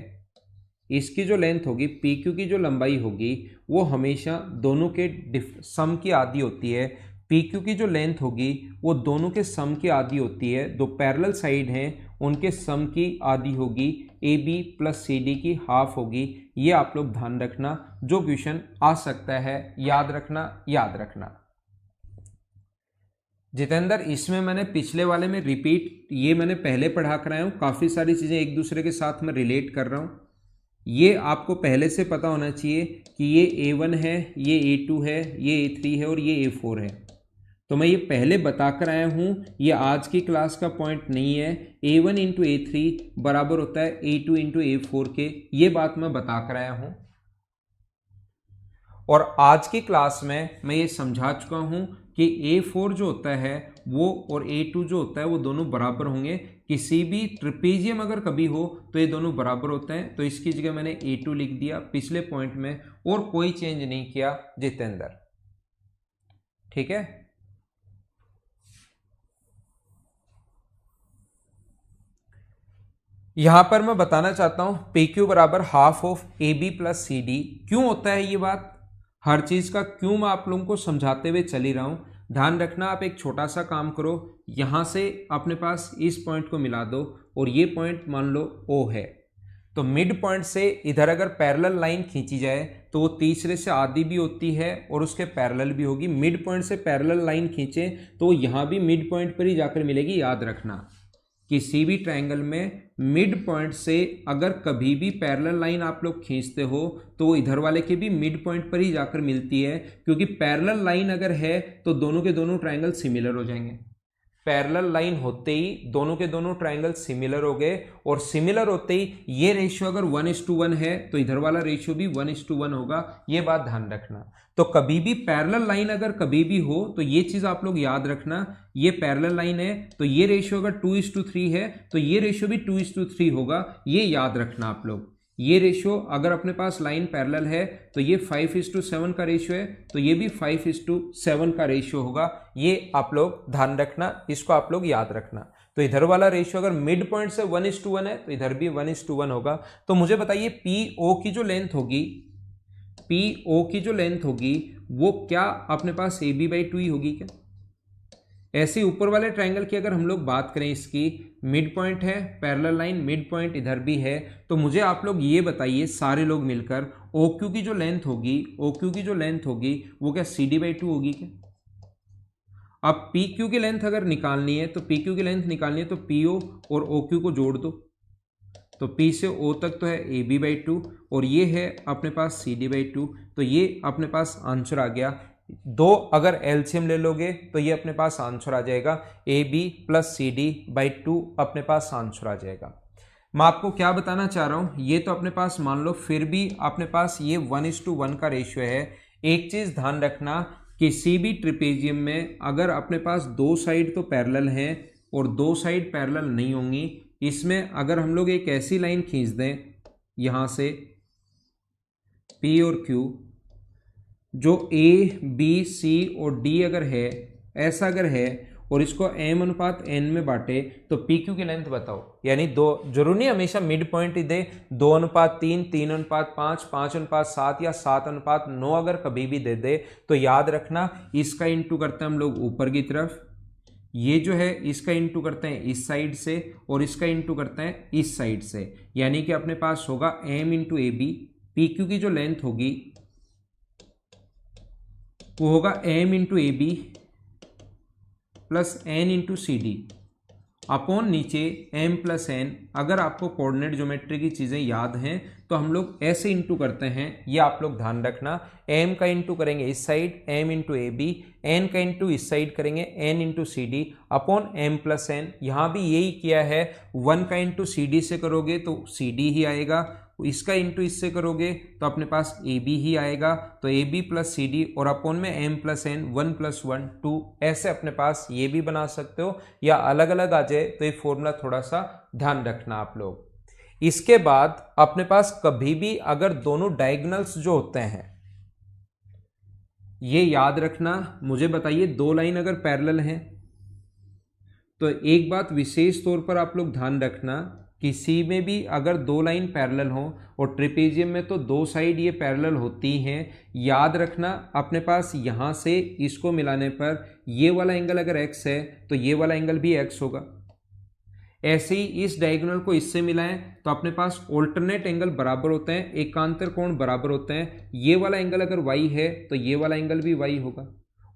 इसकी जो लेंथ होगी, PQ की जो लंबाई होगी, वो हमेशा दोनों के सम की आधी होती है। PQ की जो लेंथ होगी वो दोनों के सम की आधी होती है। दो पैरेलल साइड हैं उनके सम की आधी होगी, AB प्लस CD की हाफ होगी। ये आप लोग ध्यान रखना, जो क्वेश्चन आ सकता है, याद रखना, याद रखना। जितेंद्र, इसमें मैंने पिछले वाले में रिपीट, ये मैंने पहले पढ़ा कर आया हूँ, काफ़ी सारी चीज़ें एक दूसरे के साथ मैं रिलेट कर रहा हूँ। ये आपको पहले से पता होना चाहिए कि ये A1 है, ये A2 है, ये A3 है और ये A4 है। तो मैं ये पहले बता कर आया हूँ, ये आज की क्लास का पॉइंट नहीं है। A1 इंटू A3 बराबर होता है A2 इंटू A4 के, ये बात मैं बता कर आया हूँ। और आज की क्लास में मैं ये समझा चुका हूँ कि A4 जो होता है वो और A2 जो होता है वो दोनों बराबर होंगे। किसी भी ट्रिपेजियम अगर कभी हो तो ये दोनों बराबर होते हैं। तो इसकी जगह मैंने A2 लिख दिया पिछले पॉइंट में, और कोई चेंज नहीं किया जितेंद्र, ठीक है। यहां पर मैं बताना चाहता हूं PQ बराबर half of AB plus CD। क्यों होता है ये बात, हर चीज का क्यों मैं आप लोगों को समझाते हुए चल ही रहा हूं। ध्यान रखना, आप एक छोटा सा काम करो, यहां से अपने पास इस पॉइंट को मिला दो और ये पॉइंट मान लो O है। तो मिड पॉइंट से इधर अगर पैरेलल लाइन खींची जाए तो वो तीसरे से आधी भी होती है और उसके पैरेलल भी होगी। मिड पॉइंट से पैरेलल लाइन खींचे तो यहां भी मिड पॉइंट पर ही जाकर मिलेगी। याद रखना किसी भी ट्रायंगल में मिड पॉइंट से अगर कभी भी पैरेलल लाइन आप लोग खींचते हो तो वो इधर वाले के भी मिड पॉइंट पर ही जाकर मिलती है, क्योंकि पैरेलल लाइन अगर है तो दोनों के दोनों ट्रायंगल सिमिलर हो जाएंगे। पैरेलल लाइन होते ही दोनों के दोनों ट्रायंगल सिमिलर हो गए, और सिमिलर होते ही ये रेशियो अगर 1:1 है तो इधर वाला रेशियो भी 1:1 होगा। ये बात ध्यान रखना। तो कभी भी पैरेलल लाइन अगर कभी भी हो तो ये चीज आप लोग याद रखना, ये पैरेलल लाइन है तो ये रेशियो अगर 2:3 है तो ये रेशियो भी 2:3 होगा। ये याद रखना आप लोग। ये रेशियो अगर अपने पास लाइन पैरेलल है तो ये 5:7 का रेशियो है, तो ये भी 5:7 का रेशियो होगा। ये आप लोग ध्यान रखना, इसको आप लोग याद रखना। तो इधर वाला रेशियो अगर मिड पॉइंट से 1:1 है तो इधर भी 1:1 होगा। तो मुझे बताइए PO की जो लेंथ होगी, PO की जो लेंथ होगी वो क्या अपने पास AB/2 ही होगी क्या? ऐसे ऊपर वाले ट्रायंगल की अगर हम लोग बात करें, इसकी मिड पॉइंट है, पैरेलल लाइन, मिड पॉइंट इधर भी है, तो मुझे आप लोग ये बताइए सारे लोग मिलकर OQ की जो लेंथ होगी, OQ की जो लेंथ होगी वो क्या CD/2 होगी क्या? अब PQ की लेंथ अगर निकालनी है तो PQ की लेंथ निकालनी है तो PO और OQ को जोड़ दो, तो P से O तक तो है AB/2 और ये है अपने पास CD/2। तो ये अपने पास आंसर आ गया दो अगर एलसीएम ले लोगे तो ये अपने पास आंसर आ जाएगा A B plus C D by 2 अपने पास आंसर आ जाएगा। मैं आपको क्या बताना चाह रहा हूं, ये तो अपने पास मान लो, फिर भी अपने पास ये 1:1 का रेशियो है। एक चीज ध्यान रखना, किसी भी ट्रिपेजियम में अगर अपने पास दो साइड तो पैरेलल हैं और दो साइड पैरेलल नहीं होंगी, इसमें अगर हम लोग एक ऐसी लाइन खींच दें यहां से P और Q, जो A B C और D अगर है, ऐसा अगर है और इसको m/n में बांटे तो PQ की लेंथ बताओ। यानी दो, जरूरी नहीं हमेशा मिड पॉइंट ही दे, 2:3, 3:5, 5:7 या 7:9 अगर कभी भी दे दे तो याद रखना इसका इंटू करते हैं हम लोग ऊपर की तरफ, ये जो है इसका इंटू करते हैं इस साइड से और इसका इंटू करते हैं इस साइड से। यानी कि अपने पास होगा m into A B, PQ की जो लेंथ होगी वो होगा m into A B plus n into C D upon नीचे m प्लस n। अगर आपको कोऑर्डिनेट ज्योमेट्री की चीज़ें याद हैं तो हम लोग ऐसे इंटू करते हैं, ये आप लोग ध्यान रखना। m का इंटू करेंगे इस side m into A B, n का इंटू इस साइड करेंगे n into C D upon m plus n। यहाँ भी यही किया है, 1 का इंटू सी डी से करोगे तो सी डी ही आएगा, इसका इंटू इससे करोगे तो अपने पास ए बी ही आएगा, तो A B plus C D और अपॉन में m प्लस एन, 1 प्लस 1 2। ऐसे अपने पास ये भी बना सकते हो या अलग अलग आ जाए, तो ये फॉर्मूला थोड़ा सा ध्यान रखना आप लोग। इसके बाद अपने पास कभी भी अगर दोनों डायगोनल्स जो होते हैं, ये याद रखना, मुझे बताइए दो लाइन अगर पैरेलल हैं तो एक बात विशेष तौर पर आप लोग ध्यान रखना, किसी में भी अगर दो लाइन पैरेलल हो और ट्रेपेजियम में तो दो साइड ये पैरेलल होती हैं, याद रखना अपने पास यहाँ से इसको मिलाने पर ये वाला एंगल अगर x है तो ये वाला एंगल भी x होगा। ऐसे ही इस डायगोनल को इससे मिलाएं तो अपने पास ऑल्टरनेट एंगल बराबर होते हैं, एकांतर कोण बराबर होते हैं। ये वाला एंगल अगर y है तो ये वाला एंगल भी y होगा।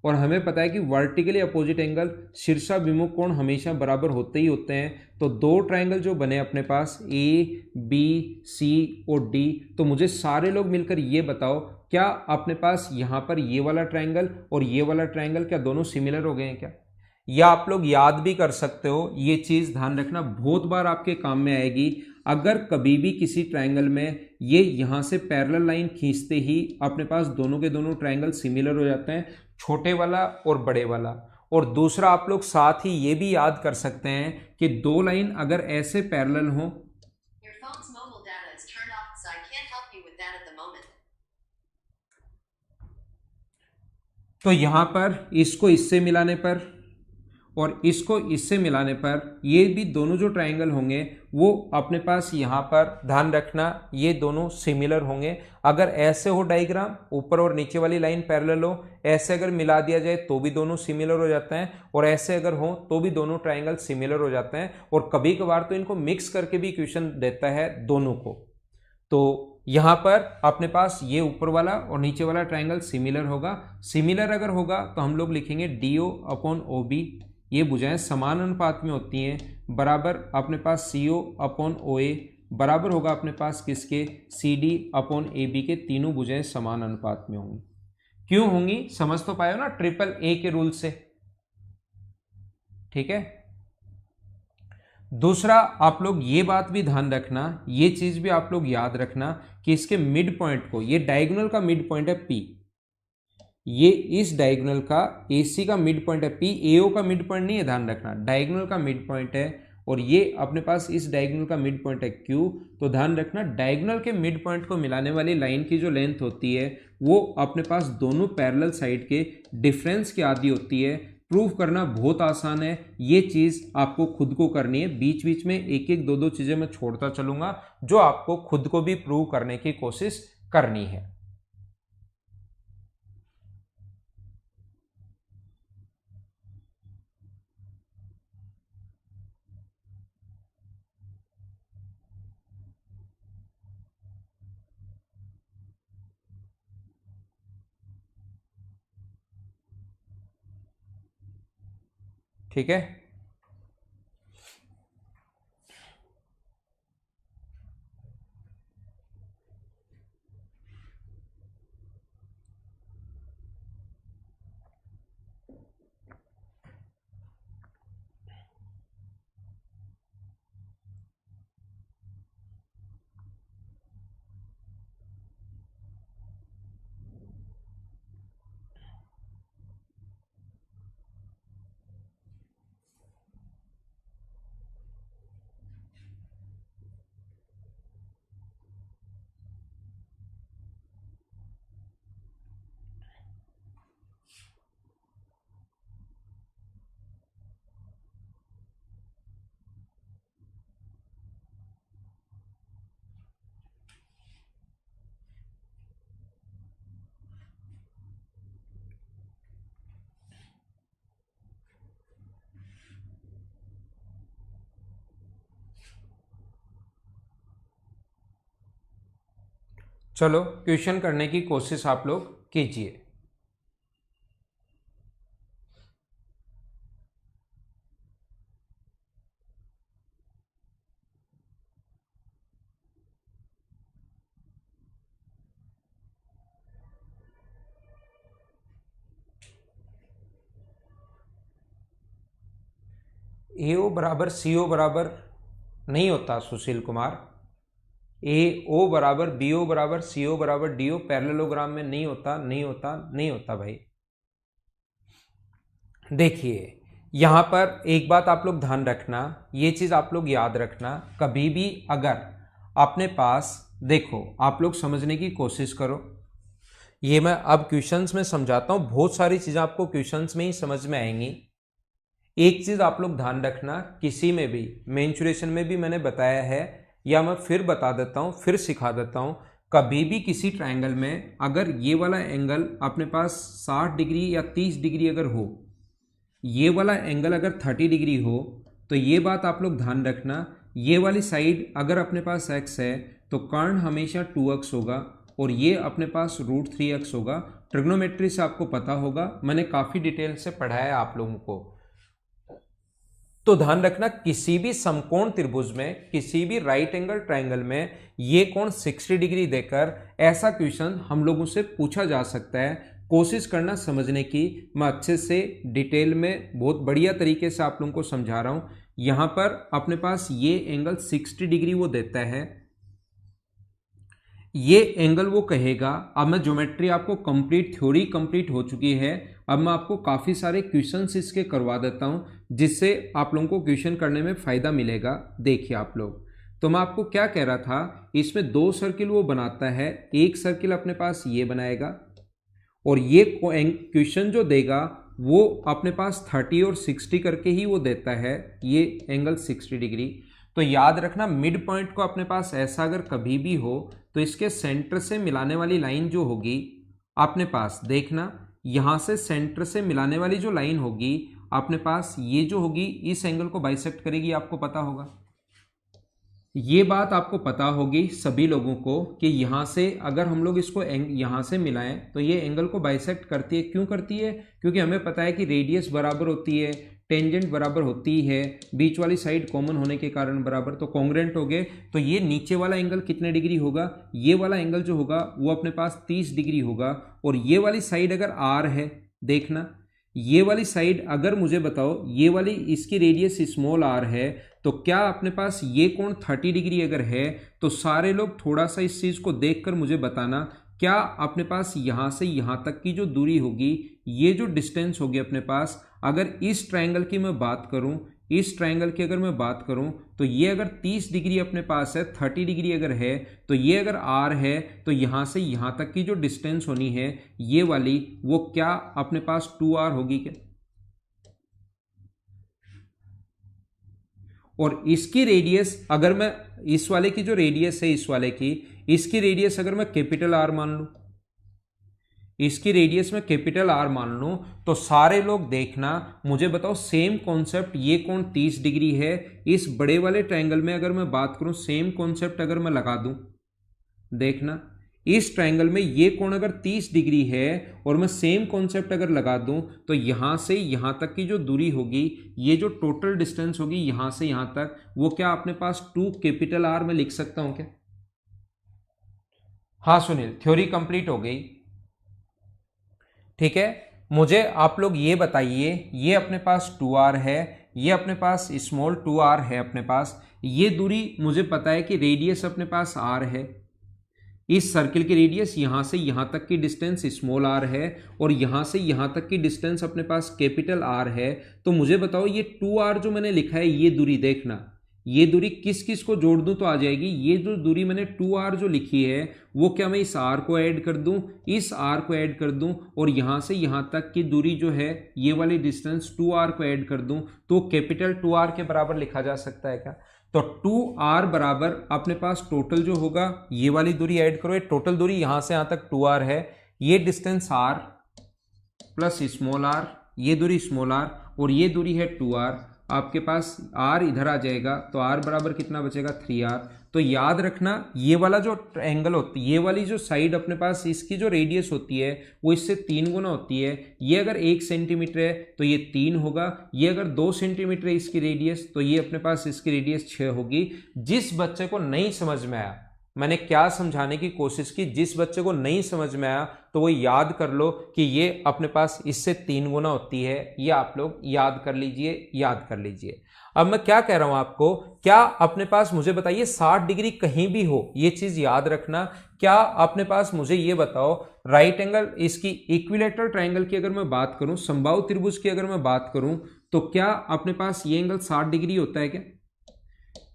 और हमें पता है कि वर्टिकली अपोजिट एंगल शीर्षाभिमुख कोण हमेशा बराबर होते ही होते हैं। तो दो ट्रायंगल जो बने अपने पास ए बी सी और डी, तो मुझे सारे लोग मिलकर ये बताओ क्या अपने पास यहाँ पर ये वाला ट्रायंगल और ये वाला ट्रायंगल क्या दोनों सिमिलर हो गए हैं क्या? या आप लोग याद भी कर सकते हो, ये चीज ध्यान रखना बहुत बार आपके काम में आएगी। अगर कभी भी किसी ट्रायंगल में ये यहां से पैरेलल लाइन खींचते ही अपने पास दोनों के दोनों ट्रायंगल सिमिलर हो जाते हैं, छोटे वाला और बड़े वाला। और दूसरा आप लोग साथ ही ये भी याद कर सकते हैं कि दो लाइन अगर ऐसे पैरेलल हो, तो यहां पर इसको इससे मिलाने पर और इसको इससे मिलाने पर ये भी दोनों जो ट्रायंगल होंगे वो अपने पास यहाँ पर ध्यान रखना ये दोनों सिमिलर होंगे। अगर ऐसे हो डायग्राम, ऊपर और नीचे वाली लाइन पैरेलल हो, ऐसे अगर मिला दिया जाए तो भी दोनों सिमिलर हो जाते हैं, और ऐसे अगर हो तो भी दोनों ट्रायंगल सिमिलर हो जाते हैं। और कभी कभार तो इनको मिक्स करके भी क्वेश्चन देता है दोनों को। तो यहां पर अपने पास ये ऊपर वाला और नीचे वाला ट्रायंगल सिमिलर होगा। सिमिलर अगर होगा तो हम लोग लिखेंगे DO अपॉन OB, ये भुजाएं समान अनुपात में होती हैं, बराबर अपने पास CO अपॉन OA बराबर होगा अपने पास किसके, CD अपॉन AB के। तीनों भुजाएं समान अनुपात में होंगी। क्यों होंगी समझ तो पाए हो ना, ट्रिपल A के रूल से। ठीक है। दूसरा आप लोग ये बात भी ध्यान रखना, ये चीज भी आप लोग याद रखना कि इसके मिड पॉइंट को, ये डायगोनल का मिड पॉइंट है P, ये इस डायगोनल का AC का मिड पॉइंट है P, AO का मिड पॉइंट नहीं है, ध्यान रखना डायगोनल का मिड पॉइंट है। और ये अपने पास इस डायगोनल का मिड पॉइंट है Q। तो ध्यान रखना डायगोनल के मिड पॉइंट को मिलाने वाली लाइन की जो लेंथ होती है वो अपने पास दोनों पैरेलल साइड के डिफरेंस की आधी होती है। प्रूव करना बहुत आसान है, ये चीज आपको खुद को करनी है। बीच बीच में एक एक दो दो चीजें मैं छोड़ता चलूंगा जो आपको खुद को भी प्रूव करने की कोशिश करनी है। ठीक है। चलो क्वेश्चन करने की कोशिश आप लोग कीजिए। AO बराबर CO बराबर नहीं होता सुशील कुमार। AO बराबर BO बराबर CO बराबर DO पैरेललोग्राम में नहीं होता, नहीं होता, नहीं होता भाई। देखिए यहां पर एक बात आप लोग ध्यान रखना, ये चीज आप लोग याद रखना, कभी भी अगर अपने पास, देखो आप लोग समझने की कोशिश करो, ये मैं अब क्वेश्चंस में समझाता हूं, बहुत सारी चीजें आपको क्वेश्चंस में ही समझ में आएंगी। एक चीज आप लोग ध्यान रखना, किसी में भी मेंचुरेशन में भी मैंने बताया है, या मैं फिर बता देता हूं, फिर सिखा देता हूं, कभी भी किसी ट्रायंगल में अगर ये वाला एंगल अपने पास 60 डिग्री या 30 डिग्री अगर हो, ये वाला एंगल अगर 30 डिग्री हो, तो ये बात आप लोग ध्यान रखना, ये वाली साइड अगर अपने पास x है तो कर्ण हमेशा 2x होगा, और ये अपने पास √3x होगा। ट्रिग्नोमेट्री से आपको पता होगा, मैंने काफी डिटेल से पढ़ाया आप लोगों को। तो ध्यान रखना, किसी भी समकोण त्रिभुज में, किसी भी राइट एंगल ट्रायंगल में ये कोण 60 डिग्री देकर ऐसा क्वेश्चन हम लोगों से पूछा जा सकता है। कोशिश करना समझने की, मैं अच्छे से डिटेल में बहुत बढ़िया तरीके से आप लोगों को समझा रहा हूं। यहां पर अपने पास ये एंगल 60 डिग्री वो देता है, ये एंगल वो कहेगा। अब मैं ज्योमेट्री आपको कंप्लीट, थ्योरी कंप्लीट हो चुकी है, अब मैं आपको काफी सारे क्वेश्चंस इसके करवा देता हूं, जिससे आप लोगों को क्वेश्चन करने में फायदा मिलेगा। देखिए आप लोग, तो मैं आपको क्या कह रहा था, इसमें 2 सर्किल वो बनाता है, एक सर्किल अपने पास ये बनाएगा, और ये क्वेश्चन जो देगा वो अपने पास 30 और 60 करके ही वो देता है, ये एंगल 60 डिग्री। तो याद रखना, मिड पॉइंट को अपने पास ऐसा अगर कभी भी हो तो इसके सेंटर से मिलाने वाली लाइन जो होगी अपने पास, देखना यहां से सेंटर से मिलाने वाली जो लाइन होगी अपने पास, ये जो होगी इस एंगल को बाइसेक्ट करेगी, आपको पता होगा। ये बात आपको पता होगी सभी लोगों को कि यहां से अगर हम लोग इसको यहां से मिलाएं तो ये एंगल को बाइसेक्ट करती है। क्यों करती है? क्योंकि हमें पता है कि रेडियस बराबर होती है, टेंजेंट बराबर होती है, बीच वाली साइड कॉमन होने के कारण बराबर, तो कॉन्ग्रुएंट हो गए। तो ये नीचे वाला एंगल कितने डिग्री होगा? ये वाला एंगल जो होगा वो अपने पास 30 डिग्री होगा। और ये वाली साइड अगर आर है, देखना ये वाली साइड अगर मुझे बताओ, ये वाली इसकी रेडियस स्मॉल आर है, तो क्या अपने पास ये कोण 30 डिग्री अगर है, तो सारे लोग थोड़ा सा इस चीज को देखकर मुझे बताना, क्या अपने पास यहां से यहां तक की जो दूरी होगी, ये जो डिस्टेंस होगी अपने पास, अगर इस ट्रायंगल की मैं बात करूं, इस ट्रायंगल की अगर मैं बात करूं, तो ये अगर 30 डिग्री अपने पास है, 30 डिग्री अगर है, तो ये अगर आर है, तो यहां से यहां तक की जो डिस्टेंस होनी है ये वाली, वो क्या अपने पास 2r होगी क्या? और इसकी रेडियस अगर मैं, इस वाले की जो रेडियस है, इस वाले की, इसकी रेडियस अगर मैं कैपिटल आर मान लूं, इसकी रेडियस में कैपिटल आर मान लूं, तो सारे लोग देखना मुझे बताओ, सेम कॉन्सेप्ट, ये कोण 30 डिग्री है, इस बड़े वाले ट्रायंगल में अगर मैं बात करूं, सेम कॉन्सेप्ट अगर मैं लगा दूं, देखना इस ट्रायंगल में ये कोण अगर 30 डिग्री है और मैं सेम कॉन्सेप्ट अगर लगा दूं, तो यहां से यहां तक की जो दूरी होगी, ये जो टोटल डिस्टेंस होगी यहां से यहां तक, वो क्या अपने पास 2 कैपिटल आर में लिख सकता हूं क्या? हाँ सुनील, थ्योरी कंप्लीट हो गई, ठीक है। मुझे आप लोग ये बताइए, ये अपने पास 2r है, ये अपने पास स्मॉल 2r है अपने पास, ये दूरी मुझे पता है कि रेडियस अपने पास r है, इस सर्किल की रेडियस यहां से यहां तक की डिस्टेंस स्मॉल r है, और यहां से यहां तक की डिस्टेंस अपने पास कैपिटल R है। तो मुझे बताओ ये 2r जो मैंने लिखा है, ये दूरी देखना, ये दूरी किस किस को जोड़ दूं तो आ जाएगी। ये जो दूरी मैंने 2r जो लिखी है, वो क्या मैं इस r को ऐड कर दूं, इस r को ऐड कर दूं, और यहां से यहां तक की दूरी जो है, ये वाली डिस्टेंस 2r को ऐड कर दूं, तो कैपिटल 2r के बराबर लिखा जा सकता है क्या? तो 2r बराबर अपने पास टोटल जो होगा, ये वाली दूरी ऐड करो, ये टोटल दूरी यहां से यहां तक 2r है, ये distance r plus small r, ये दूरी स्मॉल r, और ये दूरी है 2r, आपके पास r इधर आ जाएगा तो r बराबर कितना बचेगा 3r। तो याद रखना ये वाला जो एंगल होती है, ये वाली जो साइड अपने पास इसकी जो रेडियस होती है वो इससे 3 गुना होती है। ये अगर 1 सेंटीमीटर है तो ये 3 होगा, ये अगर 2 सेंटीमीटर है इसकी रेडियस तो ये अपने पास इसकी रेडियस 6 होगी। जिस बच्चे को नहीं समझ में आया, मैंने क्या समझाने की कोशिश की, जिस बच्चे को नहीं समझ में आया तो वो याद कर लो कि ये अपने पास इससे 3 गुना होती है। ये आप लोग याद कर लीजिए, याद कर लीजिए। अब मैं क्या कह रहा हूं आपको, क्या अपने पास मुझे बताइए 60 डिग्री कहीं भी हो, ये चीज याद रखना। क्या अपने पास मुझे ये बताओ राइट एंगल इसकी इक्विलेटरल ट्रायंगल की अगर मैं बात करूं, समबाहु त्रिभुज की अगर मैं बात करूं, तो क्या अपने पास ये एंगल 60 डिग्री होता है क्या?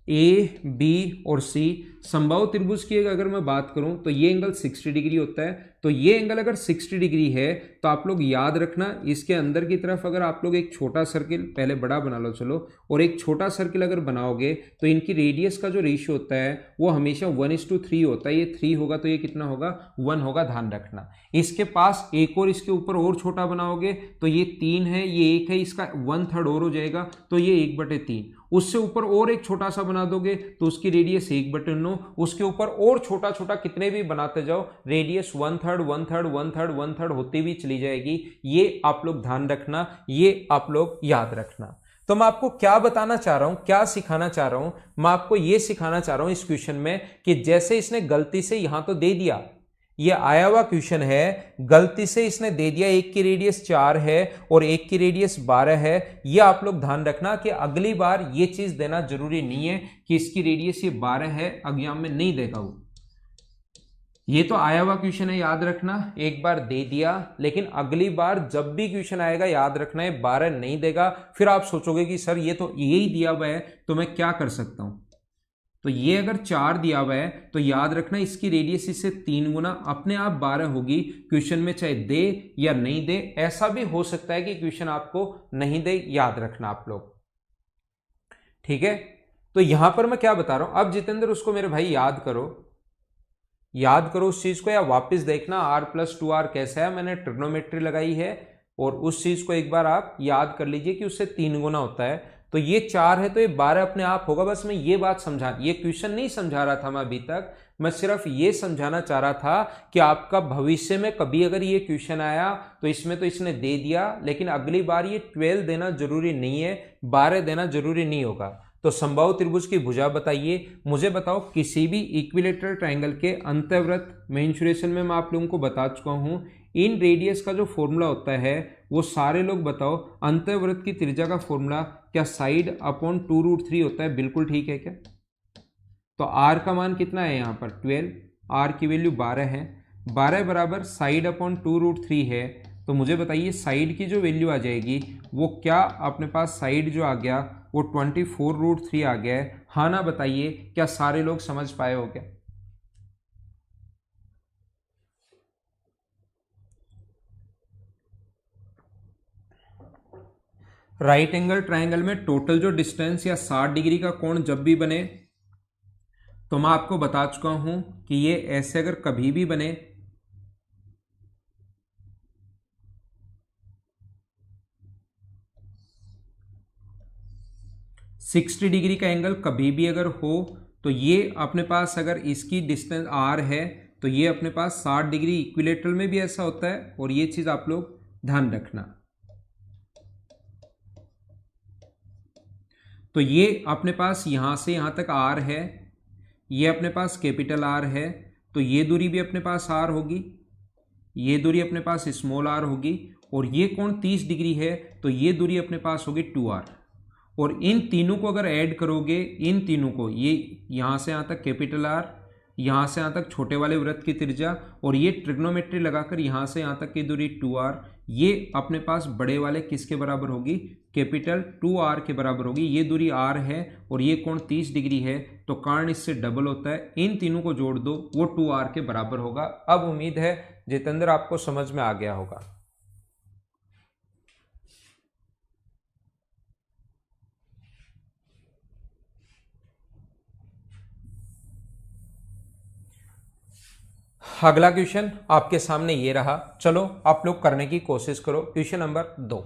ए बी और सी समबाहु त्रिभुज की अगर मैं बात करूं तो ये एंगल 60 डिग्री होता है। तो ये एंगल अगर 60 डिग्री है तो आप लोग याद रखना इसके अंदर की तरफ अगर आप लोग एक छोटा सर्किल, पहले बड़ा बना लो चलो, और एक छोटा सर्किल अगर बनाओगे तो इनकी रेडियस का जो रेशियो होता है वो हमेशा 1:3 होता है। ये 3 होगा तो ये कितना होगा, 1 होगा, ध्यान रखना। इसके पास एक और इसके ऊपर और छोटा बनाओगे तो ये 3 है, ये 1 है, इसका 1/3 और हो जाएगा तो ये 1/3। उससे ऊपर और एक छोटा सा बना दोगे तो उसकी रेडियस 1/9। उसके ऊपर और छोटा छोटा कितने भी बनाते जाओ, रेडियस 1/3 1/3 1/3 1/3 होती भी चली जाएगी। ये आप लोग ध्यान रखना, ये आप लोग याद रखना। तो मैं आपको क्या बताना चाह रहा हूं, क्या सिखाना चाह रहा हूं, मैं आपको ये सिखाना चाह रहा हूं इस क्वेश्चन में कि जैसे इसने गलती से यहां तो दे दिया, ये आया हुआ क्वेश्चन है, गलती से इसने दे दिया एक की रेडियस 4 है और एक की रेडियस 12 है। ये आप लोग ध्यान रखना कि अगली बार ये चीज देना जरूरी नहीं है कि इसकी रेडियस ये 12 है, एग्जाम में नहीं देगा वो। ये तो आया हुआ क्वेश्चन है, याद रखना, एक बार दे दिया, लेकिन अगली बार जब भी क्वेश्चन आएगा याद रखना है 12 नहीं देगा। फिर आप सोचोगे कि सर ये तो यही दिया हुआ है तो मैं क्या कर सकता हूं। तो ये अगर 4 दिया हुआ है तो याद रखना इसकी रेडियस इससे 3 गुना अपने आप 12 होगी। क्वेश्चन में चाहे दे या नहीं दे, ऐसा भी हो सकता है कि क्वेश्चन आपको नहीं दे, याद रखना आप लोग, ठीक है। तो यहां पर मैं क्या बता रहा हूं, अब जितेंद्र उसको मेरे भाई याद करो, याद करो उस चीज को, या वापस देखना r+2r कैसा है, मैंने ट्रिग्नोमेट्री लगाई है, और उस चीज को एक बार आप याद कर लीजिए कि उससे 3 गुना होता है। तो ये 4 है तो ये 12 अपने आप होगा। बस मैं ये बात समझा, ये क्वेश्चन नहीं समझा रहा था मैं अभी तक, मैं सिर्फ ये समझाना चाह रहा था कि आपका भविष्य में कभी अगर ये क्वेश्चन आया तो इसमें तो इसने दे दिया, लेकिन अगली बार ये 12 देना जरूरी नहीं है, 12 देना जरूरी नहीं होगा। तो समबाहु त्रिभुज की भुजा बताइए, मुझे बताओ किसी भी इक्विलेटरल ट्रायंगल के अंतःवृत्त मेंशुरेशन में मैं आप लोगों को बता चुका हूं, इन रेडियस का जो फॉर्मूला होता है वो सारे लोग बताओ। अंतःवृत्त की त्रिज्या का फॉर्मूला क्या साइड अपॉन 2√3 होता है, बिल्कुल ठीक है क्या? तो r का मान कितना है यहाँ पर 12, r की वैल्यू 12 है, 12 बराबर साइड अपॉन 2√3 है। तो मुझे बताइए साइड की जो वैल्यू आ जाएगी वो क्या अपने पास, साइड जो आ गया वो 24√3 आ गया है। हाँ ना बताइए, क्या सारे लोग समझ पाए हो क्या? राइट एंगल ट्रायंगल में टोटल जो डिस्टेंस या 60 डिग्री का कोण जब भी बने, तो मैं आपको बता चुका हूं कि ये ऐसे अगर कभी भी बने, सिक्सटी डिग्री का एंगल कभी भी अगर हो तो ये अपने पास अगर इसकी डिस्टेंस r है तो ये अपने पास 60 डिग्री इक्विलेटरल में भी ऐसा होता है, और ये चीज आप लोग ध्यान रखना। तो ये अपने पास यहां से यहां तक r है, ये अपने पास कैपिटल R है, तो ये दूरी भी अपने पास r होगी, ये दूरी अपने पास स्मॉल r होगी, और ये कोण 30 डिग्री है तो ये दूरी अपने पास होगी 2r। और इन तीनों को अगर ऐड करोगे, इन तीनों को, ये यहां से यहां तक कैपिटल R, यहां से यहां तक छोटे वाले वृत्त की त्रिज्या, और ये ट्रिग्नोमेट्री लगाकर यहां से यहां तक की दूरी 2r, ये अपने पास बड़े वाले किसके बराबर होगी, कैपिटल 2r के बराबर होगी। ये दूरी r है और ये कोण 30 डिग्री है, तो कर्ण इससे डबल होता है, इन तीनों को जोड़ दो वो 2r के बराबर होगा। अब उम्मीद है जितेंद्र आपको समझ में आ गया होगा। अगला क्वेश्चन आपके सामने ये रहा, चलो आप लोग करने की कोशिश करो। Question number 2,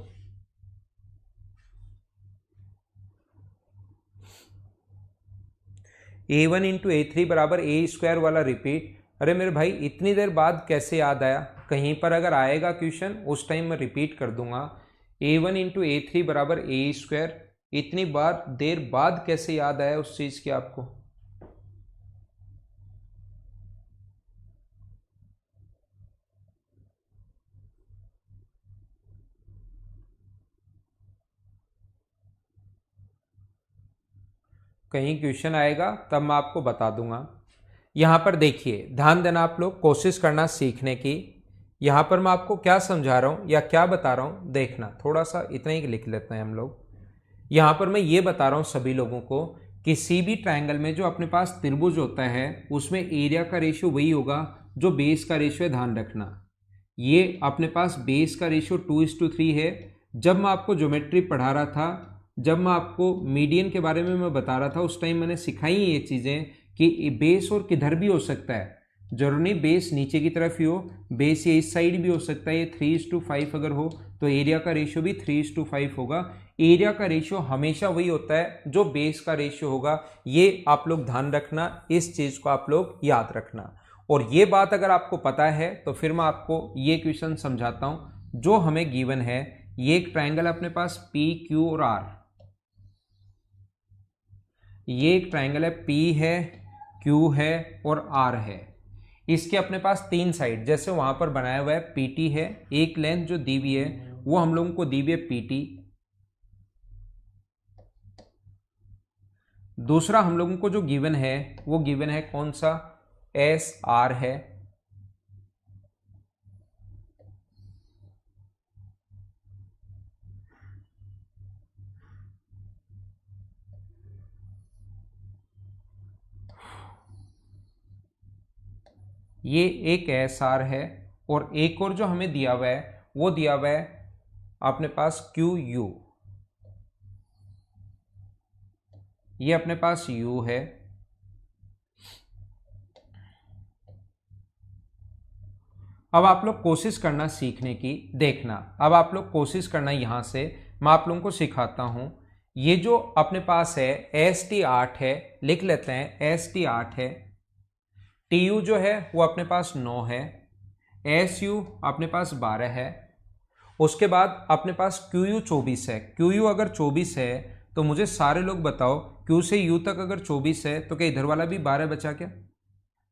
A1 into A3 बराबर ए स्क्वायर वाला रिपीट। अरे मेरे भाई इतनी देर बाद कैसे याद आया? कहीं पर अगर आएगा क्वेश्चन उस टाइम मैं रिपीट कर दूंगा। A1 इंटू A3 बराबर ए स्क्वायर, इतनी बार देर बाद कैसे याद आया उस चीज की आपको? कहीं क्वेश्चन आएगा तब मैं आपको बता दूंगा। यहां पर देखिए, ध्यान देना आप लोग, कोशिश करना सीखने की। यहां पर मैं आपको क्या समझा रहा हूं या क्या बता रहा हूं देखना, थोड़ा सा इतना ही लिख लेते हैं हम लोग। यहां पर मैं ये बता रहा हूं सभी लोगों को, किसी भी ट्रायंगल में जो अपने पास त्रिभुज होता है उसमें एरिया का रेशियो वही होगा जो बेस का रेशियो है, ध्यान रखना। ये अपने पास बेस का रेशियो 2:3 है। जब मैं आपको ज्योमेट्री पढ़ा रहा था, जब मैं आपको मीडियन के बारे में मैं बता रहा था, उस टाइम मैंने सिखाई ये चीज़ें कि बेस और किधर भी हो सकता है, जरूरी नहीं बेस नीचे की तरफ ही हो, बेस ये इस साइड भी हो सकता है। ये 3:5 अगर हो तो एरिया का रेशियो भी 3:5 होगा। एरिया का रेशियो हमेशा वही होता है जो बेस का रेशियो होगा। ये आप लोग ध्यान रखना, इस चीज़ को आप लोग याद रखना। और ये बात अगर आपको पता है तो फिर मैं आपको ये क्वेश्चन समझाता हूं जो हमें गिवन है। ये एक ट्रायंगल अपने पास पी क्यू और आर, ये एक ट्रायंगल है, पी है, क्यू है और आर है। इसके अपने पास तीन साइड, जैसे वहां पर बनाया हुआ है पीटी है, एक लेंथ जो दी हुई है वो हम लोगों को दी हुई है पीटी। दूसरा हम लोगों को जो गिवन है वो गिवन है कौन सा? एस आर है। ये एक एस आर है और एक और जो हमें दिया हुआ है वो दिया हुआ है अपने पास क्यू यू, ये अपने पास यू है। अब आप लोग कोशिश करना सीखने की, देखना, अब आप लोग कोशिश करना, यहां से मैं आप लोगों को सिखाता हूं। ये जो अपने पास है ST 8 है, लिख लेते हैं ST 8 है। TU जो है वो अपने पास 9 है। SU अपने पास 12 है। उसके बाद अपने पास QU 24 है। QU अगर 24 है तो मुझे सारे लोग बताओ, Q से U तक अगर 24 है तो क्या इधर वाला भी 12 बचा क्या?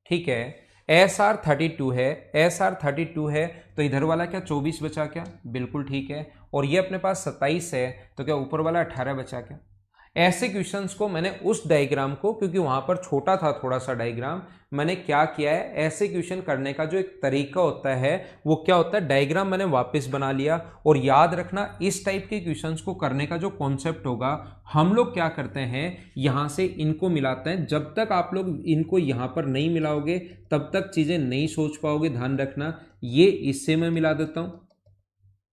ठीक है। SR 32 है, SR 32 है तो इधर वाला क्या 24 बचा क्या? बिल्कुल ठीक है। और ये अपने पास 27 है तो क्या ऊपर वाला 18 बचा क्या? ऐसे क्वेश्चंस को मैंने उस डायग्राम को, क्योंकि वहां पर छोटा था थोड़ा सा डायग्राम, मैंने क्या किया है, ऐसे क्वेश्चन करने का जो एक तरीका होता है वो क्या होता है, डायग्राम मैंने वापस बना लिया। और याद रखना, इस टाइप के क्वेश्चंस को करने का जो कॉन्सेप्ट होगा, हम लोग क्या करते हैं, यहां से इनको मिलाते हैं। जब तक आप लोग इनको यहां पर नहीं मिलाओगे तब तक चीजें नहीं सोच पाओगे, ध्यान रखना। ये इससे मैं मिला देता हूं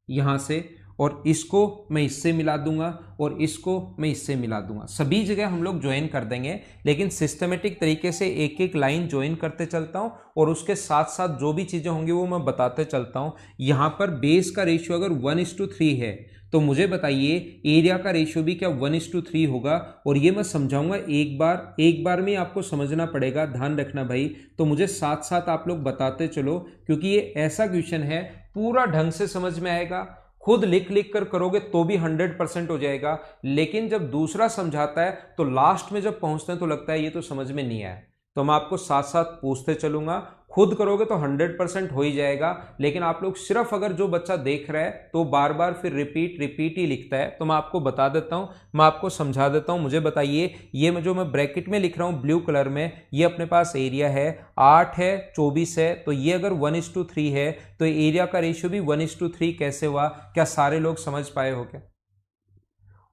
यहां से, और इसको मैं इससे मिला दूंगा और इसको मैं इससे मिला दूंगा। सभी जगह हम लोग ज्वाइन कर देंगे, लेकिन सिस्टमेटिक तरीके से एक एक लाइन ज्वाइन करते चलता हूं और उसके साथ साथ जो भी चीजें होंगी वो मैं बताते चलता हूं। यहां पर बेस का रेशियो अगर 1:3 है तो मुझे बताइए एरिया का रेशियो भी क्या 1:3 होगा? और ये मैं समझाऊंगा एक बार में आपको समझना पड़ेगा, ध्यान रखना भाई। तो मुझे साथ साथ आप लोग बताते चलो, क्योंकि ये ऐसा क्वेश्चन है पूरा ढंग से समझ में आएगा। खुद लिख लिख कर करोगे तो भी 100% हो जाएगा, लेकिन जब दूसरा समझाता है तो लास्ट में जब पहुंचते हैं तो लगता है ये तो समझ में नहीं आया। तो मैं आपको साथ साथ पूछते चलूंगा, खुद करोगे तो 100% हो ही जाएगा। लेकिन आप लोग सिर्फ अगर जो बच्चा देख रहा है तो बार बार फिर रिपीट रिपीट ही लिखता है, तो मैं आपको बता देता हूं, मैं आपको समझा देता हूं। मुझे बताइए, ये मैं ब्रैकेट में लिख रहा हूं ब्लू कलर में, ये अपने पास एरिया है 8 है 24 है, तो ये अगर 1:3 है तो एरिया का रेशियो भी 1:3 कैसे हुआ? क्या सारे लोग समझ पाए हो क्या?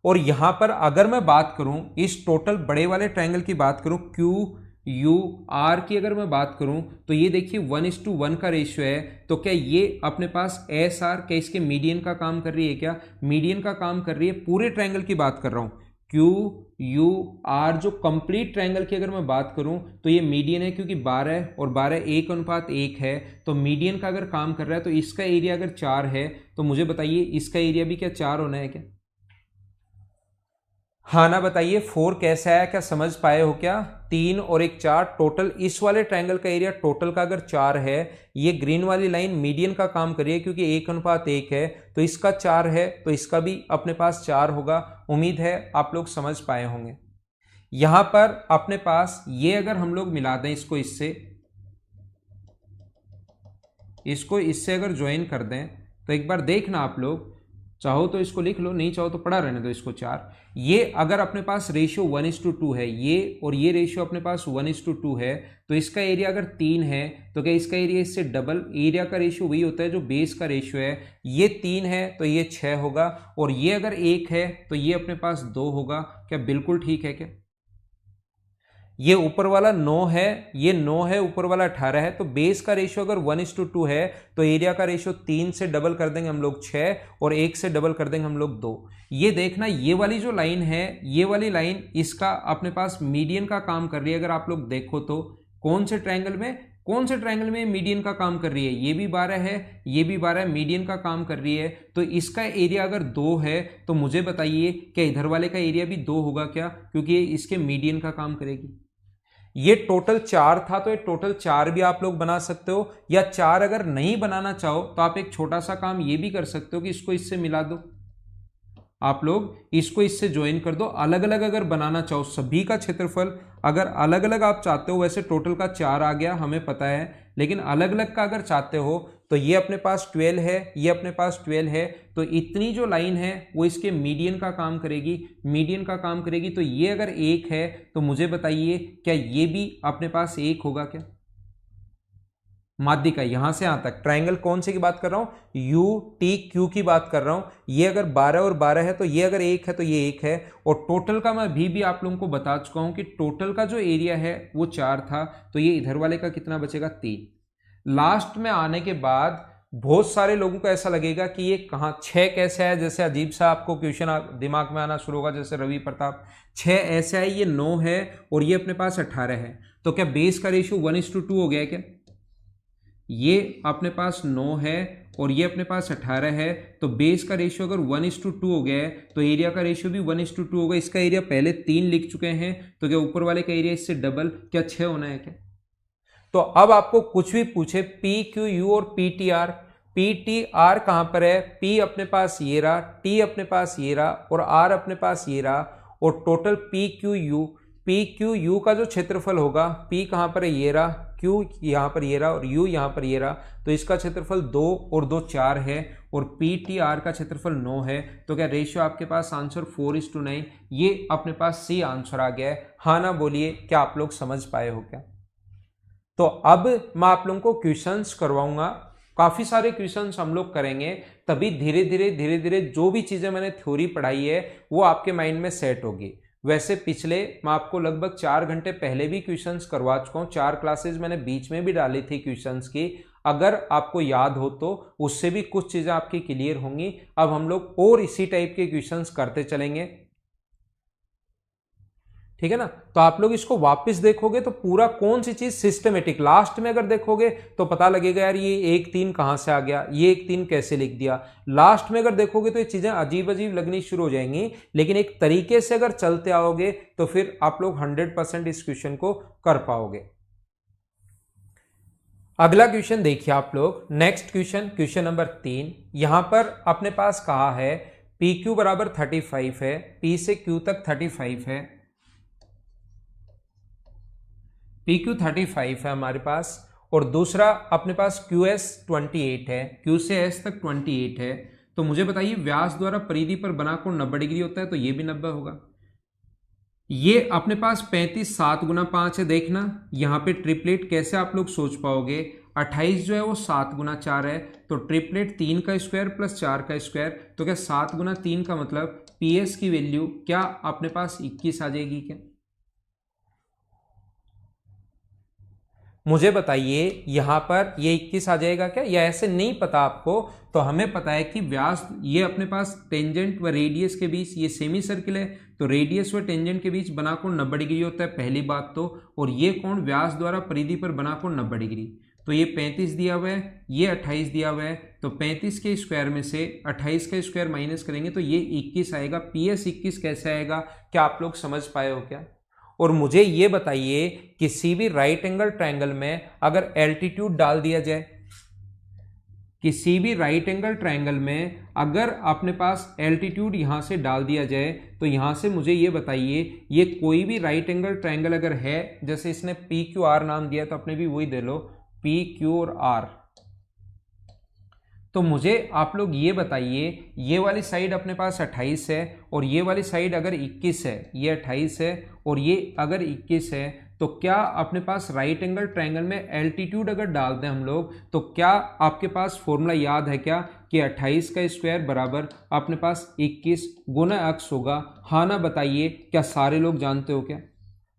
और यहां पर अगर मैं बात करूं इस टोटल बड़े वाले ट्रायंगल की बात करूं, क्यू यू आर की अगर मैं बात करूं तो ये देखिए 1:1 का रेशियो है। तो क्या ये अपने पास एस आर क्या इसके मीडियन का काम कर रही है? क्या मीडियन का काम कर रही है? पूरे ट्रायंगल की बात कर रहा हूं, क्यू यू आर जो कंप्लीट ट्रायंगल की अगर मैं बात करूं तो ये मीडियन है, क्योंकि 12 और 12 1:1 है। तो मीडियन का अगर काम कर रहा है तो इसका एरिया अगर 4 है तो मुझे बताइए इसका एरिया भी क्या 4 होना है क्या? हाँ ना बताइए 4 कैसे आया, क्या समझ पाए हो क्या? 3 और 1 4 टोटल, इस वाले ट्रायंगल का एरिया टोटल का अगर 4 है, ये ग्रीन वाली लाइन मीडियन का काम कर रही है क्योंकि 1:1 है, तो इसका 4 है तो इसका भी अपने पास 4 होगा। उम्मीद है आप लोग समझ पाए होंगे। यहां पर अपने पास ये अगर हम लोग मिला दें इसको इससे अगर ज्वाइन कर दें तो एक बार देखना आप लोग, चाहो तो इसको लिख लो, नहीं चाहो तो पड़ा रहने दो इसको 4। ये अगर अपने पास रेशियो 1:2 है, ये और ये रेशियो अपने पास 1:2 है, तो इसका एरिया अगर 3 है तो क्या इसका एरिया इससे डबल? एरिया का रेशियो वही होता है जो बेस का रेशियो है। ये 3 है तो ये 6 होगा, और ये अगर 1 है तो ये अपने पास 2 होगा। क्या बिल्कुल ठीक है क्या? ये ऊपर वाला 9 है, ये 9 है, ऊपर वाला 18 है, तो बेस का रेशियो अगर 1:2 है तो एरिया का रेशियो 3 से डबल कर देंगे हम लोग 6, और 1 से डबल कर देंगे हम लोग 2। ये देखना ये वाली जो लाइन है, ये वाली लाइन इसका अपने पास मीडियन का काम कर रही है। अगर आप लोग देखो तो कौन से ट्रायंगल में मीडियन का काम कर रही है? ये भी 12 है, ये भी 12 मीडियन का काम कर रही है। तो इसका एरिया अगर 2 है तो मुझे बताइए क्या इधर वाले का एरिया भी 2 होगा क्या? क्योंकि ये इसके मीडियन का काम करेगी। ये टोटल 4 था तो ये टोटल 4 भी आप लोग बना सकते हो, या 4 अगर नहीं बनाना चाहो तो आप एक छोटा सा काम ये भी कर सकते हो कि इसको इससे मिला दो, आप लोग इसको इससे ज्वाइन कर दो। अलग अलग अगर बनाना चाहो सभी का क्षेत्रफल अगर अलग अलग आप चाहते हो, वैसे टोटल का 4 आ गया हमें पता है, लेकिन अलग अलग का अगर चाहते हो तो ये अपने पास 12 है, ये अपने पास 12 है, तो इतनी जो लाइन है वो इसके मीडियन का काम करेगी, मीडियन का काम करेगी। तो ये अगर 1 है तो मुझे बताइए क्या ये भी अपने पास 1 होगा क्या? माध्यिका यहां से यहां तक ट्रायंगल कौन से की बात कर रहा हूं? यू टी क्यू की बात कर रहा हूं। ये अगर 12 और 12 है तो ये अगर 1 है तो ये 1 है, और टोटल का मैं भी आप लोगों को बता चुका हूं कि टोटल का जो एरिया है वो 4 था, तो ये इधर वाले का कितना बचेगा? 3। लास्ट में आने के बाद बहुत सारे लोगों को ऐसा लगेगा कि ये कहाँ 6 कैसे है, जैसे अजीब सा आपको क्वेश्चन दिमाग में आना शुरू होगा, जैसे रवि प्रताप 6 ऐसे है, ये 9 है और ये अपने पास 18 है, तो क्या बेस का रेशियो 1:2 हो गया क्या? ये अपने पास 9 है और ये अपने पास 18 है, तो बेस का रेशियो अगर 1:2 हो गया है तो एरिया का रेशियो भी 1:2 होगा। इसका एरिया पहले 3 लिख चुके हैं, तो क्या ऊपर वाले का एरिया इससे डबल क्या 6 होना है क्या? तो अब आपको कुछ भी पूछे पी क्यू यू और पी टी आर कहां पर है? पी अपने पास ये रहा, टी अपने पास ये रहा, और आर अपने पास ये रहा, और टोटल पी क्यू यू का जो क्षेत्रफल होगा, पी कहां पर है? ये रहा, क्यू यहां पर ये रहा, और यू यहां पर ये रहा, तो इसका क्षेत्रफल 2 और 2 4 है, और पी टी आर का क्षेत्रफल 9 है। तो क्या रेशियो आपके पास आंसर 4:9, ये अपने पास सी आंसर आ गया है। हाँ ना बोलिए, क्या आप लोग समझ पाए हो क्या? तो अब मैं आप लोगों को क्वेश्चंस करवाऊंगा, काफी सारे क्वेश्चंस हम लोग करेंगे, तभी धीरे धीरे जो भी चीजें मैंने थ्योरी पढ़ाई है वो आपके माइंड में सेट होगी। वैसे पिछले मैं आपको लगभग 4 घंटे पहले भी क्वेश्चंस करवा चुका हूं, 4 क्लासेस मैंने बीच में भी डाली थी क्वेश्चंस की, अगर आपको याद हो तो उससे भी कुछ चीजें आपकी क्लियर होंगी। अब हम लोग और इसी टाइप के क्वेश्चंस करते चलेंगे, ठीक है ना? तो आप लोग इसको वापस देखोगे तो पूरा कौन सी चीज सिस्टमेटिक, लास्ट में अगर देखोगे तो पता लगेगा यार ये 1 3 कहां से आ गया, ये 1 3 कैसे लिख दिया। लास्ट में अगर देखोगे तो ये चीजें अजीब अजीब लगनी शुरू हो जाएंगी, लेकिन एक तरीके से अगर चलते आओगे तो फिर आप लोग 100% इस क्वेश्चन को कर पाओगे। अगला क्वेश्चन देखिए आप लोग, नेक्स्ट क्वेश्चन नंबर 3। यहां पर अपने पास कहा है पी क्यू बराबर 35 है, पी से क्यू तक 35 है, पी क्यू 35 है हमारे पास, और दूसरा अपने पास क्यू एस 28 है, क्यू से एस तक 28 है। तो मुझे बताइए व्यास द्वारा परिधि पर बना कोण 90 डिग्री होता है, तो ये भी 90 होगा। ये अपने पास 35 7 गुना 5 है, देखना यहाँ पे ट्रिपलेट कैसे आप लोग सोच पाओगे। 28 जो है वो 7 गुना 4 है, तो ट्रिपलेट 3 का स्क्वायर प्लस 4 का स्क्वायर, तो क्या 7 गुना 3 का मतलब पी एस की वैल्यू क्या अपने पास 21 आ जाएगी क्या? मुझे बताइए यहां पर ये 21 आ जाएगा क्या, या ऐसे नहीं पता आपको? तो हमें पता है कि व्यास, ये अपने पास टेंजेंट व रेडियस के बीच ये सेमी सर्किल है, तो रेडियस व टेंजेंट के बीच बना कोण 90 डिग्री होता है, पहली बात तो। और ये कोण व्यास द्वारा परिधि पर बना कोण 90 डिग्री, तो ये 35 दिया हुआ है, ये 28 दिया हुआ है, तो 35 के स्क्वायर में से 28 का स्क्वायर माइनस करेंगे तो ये 21 आएगा। PS 21 कैसे आएगा, क्या आप लोग समझ पाए हो क्या? और मुझे ये बताइए, किसी भी राइट एंगल ट्रायंगल में अगर एल्टीट्यूड डाल दिया जाए, किसी भी राइट एंगल ट्रायंगल में अगर अपने पास एल्टीट्यूड यहां से डाल दिया जाए, तो यहां से मुझे ये बताइए, ये कोई भी राइट एंगल ट्रायंगल अगर है, जैसे इसने PQR नाम दिया तो अपने भी वही दे लो, PQ और R, तो मुझे आप लोग ये बताइए, ये वाली साइड अपने पास 28 है और ये वाली साइड अगर 21 है, ये 28 है और ये अगर 21 है, तो क्या अपने पास राइट एंगल ट्रायंगल में एल्टीट्यूड अगर डाल दें हम लोग, तो क्या आपके पास फॉर्मूला याद है क्या कि 28 का स्क्वायर बराबर अपने पास 21 गुना अक्स होगा? हाँ ना बताइए, क्या सारे लोग जानते हो क्या?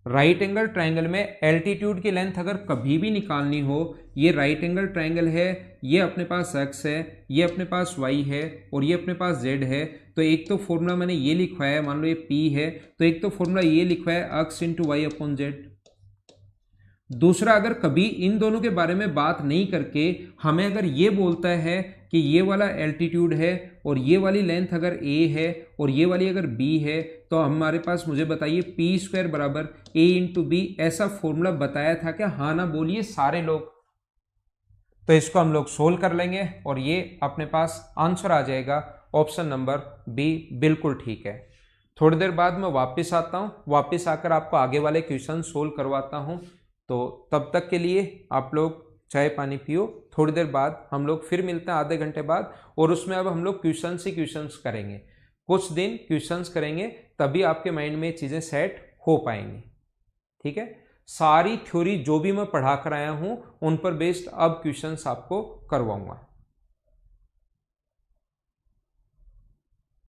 राइट एंगल ट्रायंगल में एल्टीट्यूड की लेंथ अगर कभी भी निकालनी हो, ये राइट एंगल ट्रायंगल है, ये अपने पास x है, ये अपने पास y है और ये अपने पास z है, तो एक तो फॉर्मूला मैंने ये लिखवाया है, मान लो ये p है, तो एक तो फॉर्मूला ये लिखवाया है x into Y upon Z. दूसरा, अगर कभी इन दोनों के बारे में बात नहीं करके हमें अगर ये बोलता है कि ये वाला एल्टीट्यूड है और ये वाली लेंथ अगर a है और ये वाली अगर b है, तो हमारे पास, मुझे बताइए, पी स्क्वायर बराबर a इंटू बी, ऐसा फॉर्मूला बताया था क्या? हाँ ना बोलिए सारे लोग। तो इसको हम लोग सोल्व कर लेंगे और ये अपने पास आंसर आ जाएगा ऑप्शन नंबर बी, बिल्कुल ठीक है। थोड़ी देर बाद मैं वापस आता हूँ, वापस आकर आपको आगे वाले क्वेश्चन सोल्व करवाता हूँ। तो तब तक के लिए आप लोग चाय पानी पियो, थोड़ी देर बाद हम लोग फिर मिलते हैं आधे घंटे बाद, और उसमें अब हम लोग क्वेश्चंस ही क्वेश्चंस करेंगे, कुछ दिन क्वेश्चंस करेंगे, तभी आपके माइंड में चीज़ें सेट हो पाएंगी। ठीक है, सारी थ्योरी जो भी मैं पढ़ा कर आया हूँ उन पर बेस्ड अब क्वेश्चंस आपको करवाऊंगा।